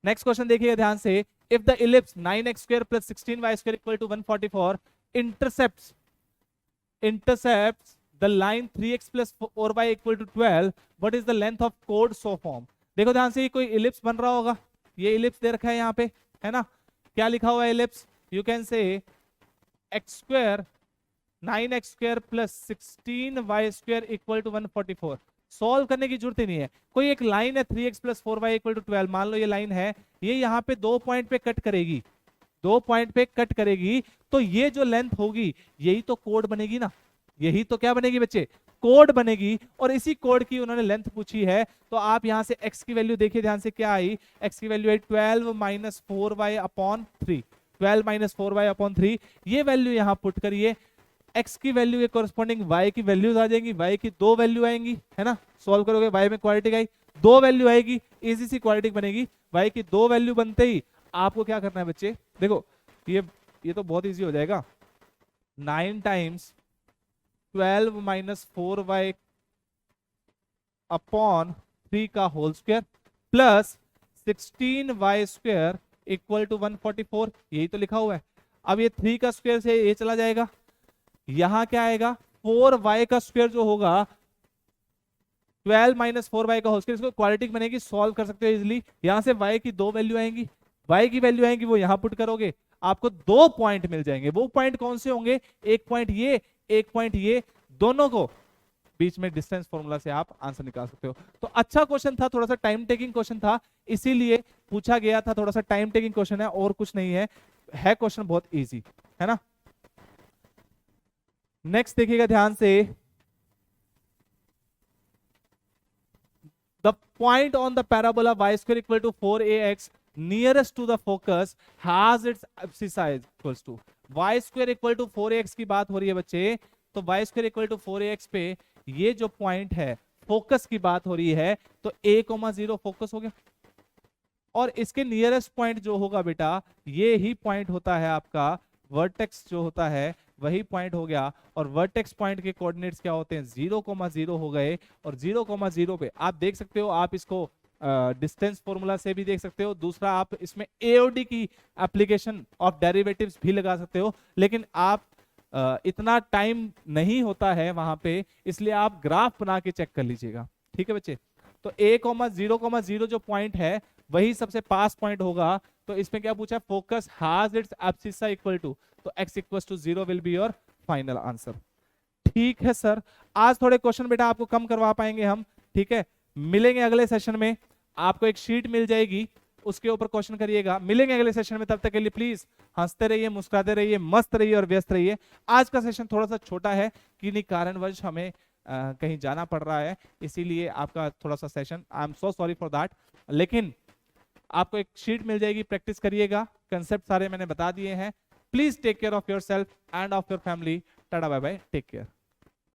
नेक्स्ट क्वेश्चन देखिए ध्यान से। If the ellipse 9x² + 16y² = 144 intercepts the line 3x + 4y = 12, what is the length of chord so form? देखो ध्यान से, ये कोई इलिप्स बन रहा होगा, ये इलिप्स दे रखा है यहाँ पे, है ना। क्या लिखा हुआ है इलिप्स? यू कैन से x², 9x² + 16y² = 144। सॉल्व करने की जरूरत ही नहीं है। कोई एक लाइन है 3x plus 4y equal to 12, मान लो ये लाइन है, ये यहाँ पे 2 पॉइंट पे कट करेगी, 2 पॉइंट पे कट करेगी, तो ये जो लेंथ होगी यही तो कोड बनेगी ना, यही तो क्या बनेगी बच्चे, कोड बनेगी। और इसी कोड की उन्होंने लेंथ पूछी है, तो आप यहां से x की वैल्यू देखिए ध्यान से, क्या आई, x की वैल्यू आई 12 minus 4y upon 3, 12 minus 4y upon 3, ये वैल्यू यहां पुट करिए, x की वैल्यू के कोरस्पॉन्डिंग y की वैल्यूज आ जाएंगी, y की 2 वैल्यू आएंगी, है ना, सॉल्व करोगे y में क्वाड्रेटिक आई, 2 वैल्यू आएगी, इजी सी क्वाड्रेटिक बनेगी। y की 2 वैल्यू बनते ही आपको क्या करना है बच्चे, देखो ये तो बहुत इजी हो जाएगा, 9 टाइम्स 12 माइनस 4y अपॉन 3 का whole square plus 16y square equal to 144, यही तो लिखा हुआ है। अब ये 3 का स्क्वायर से ये चला जाएगा, यहां क्या आएगा, 4y का स्क्वायर जो होगा 12 माइनस 4y का होल स्क्वायर, इसको क्वाड्रेटिक बनेगी, सॉल्व कर सकते हो इजीली। यहां से y की 2 वैल्यू आएंगी, y की वैल्यू आएंगी वो यहां पुट करोगे, आपको 2 पॉइंट मिल जाएंगे। वो पॉइंट कौन से होंगे, एक पॉइंट ये, एक पॉइंट ये, दोनों को बीच में डिस्टेंस फॉर्मूला से आप आंसर निकाल सकते हो। तो अच्छा क्वेश्चन था, थोड़ा सा टाइम टेकिंग क्वेश्चन था, इसीलिए पूछा गया था, थोड़ा सा टाइम टेकिंग क्वेश्चन है और कुछ नहीं है क्वेश्चन बहुत इजी है ना। नेक्स्ट देखिएगा ध्यान से, the point on the parabola y square equal to 4ax nearest to the focus has its abscissa equals to, y square equal to 4ax की बात हो रही है बच्चे, तो y square equal to 4ax पे ये जो पॉइंट है फोकस की बात हो रही है, तो a,0 फोकस हो गया, और इसके नियरेस्ट पॉइंट जो होगा बेटा ये ही पॉइंट होता है आपका वर्टेक्स, जो होता है वही पॉइंट हो गया। और वर्टेक्स पॉइंट के कोऑर्डिनेट्स क्या होते हैं, 0,0 हो गए, और 0,0 पे आप देख सकते हो, आप इसको डिस्टेंस फॉर्मूला से भी देख सकते हो, दूसरा आप इसमें एओडी की एप्लीकेशन ऑफ डेरिवेटिव्स भी लगा सकते हो, लेकिन आप इतना टाइम नहीं होता है वहां पे, इसलिए आप ग्राफ बना के चेक कर लीजिएगा, ठीक है बच्चे। तो a,0,0 जो पॉइंट है वही सबसे पास पॉइंट होगा, तो इसमें क्या पूछा है, focus has its abscissa equal to, तो x equals to 0 will be your final answer. ठीक है सर, आज थोड़े क्वेश्चन बेटा आपको कम करवा पाएंगे हम, ठीक है, मिलेंगे अगले सेशन में, आपको एक शीट मिल जाएगी, उसके ऊपर क्वेश्चन करिएगा, मिलेंगे अगले सेशन में, तब तक के लिए प्लीज हंसते रहिए, मुस्कुराते रहिए, मस्त रहिए और व्यस्त रहिए। आज का सेशन थोड़ा सा छोटा है, किन्हीं कारणवश हमें कहीं जाना पड़ रहा है, इसीलिए आपका थोड़ा सा session, I am so sorry for that, लेकिन आपको एक शीट मिल जाएगी, प्रैक्टिस करिएगा, कंसेप्ट सारे मैंने बता दिए हैं। Please take care of yourself and of your family. Tata bye bye, take care.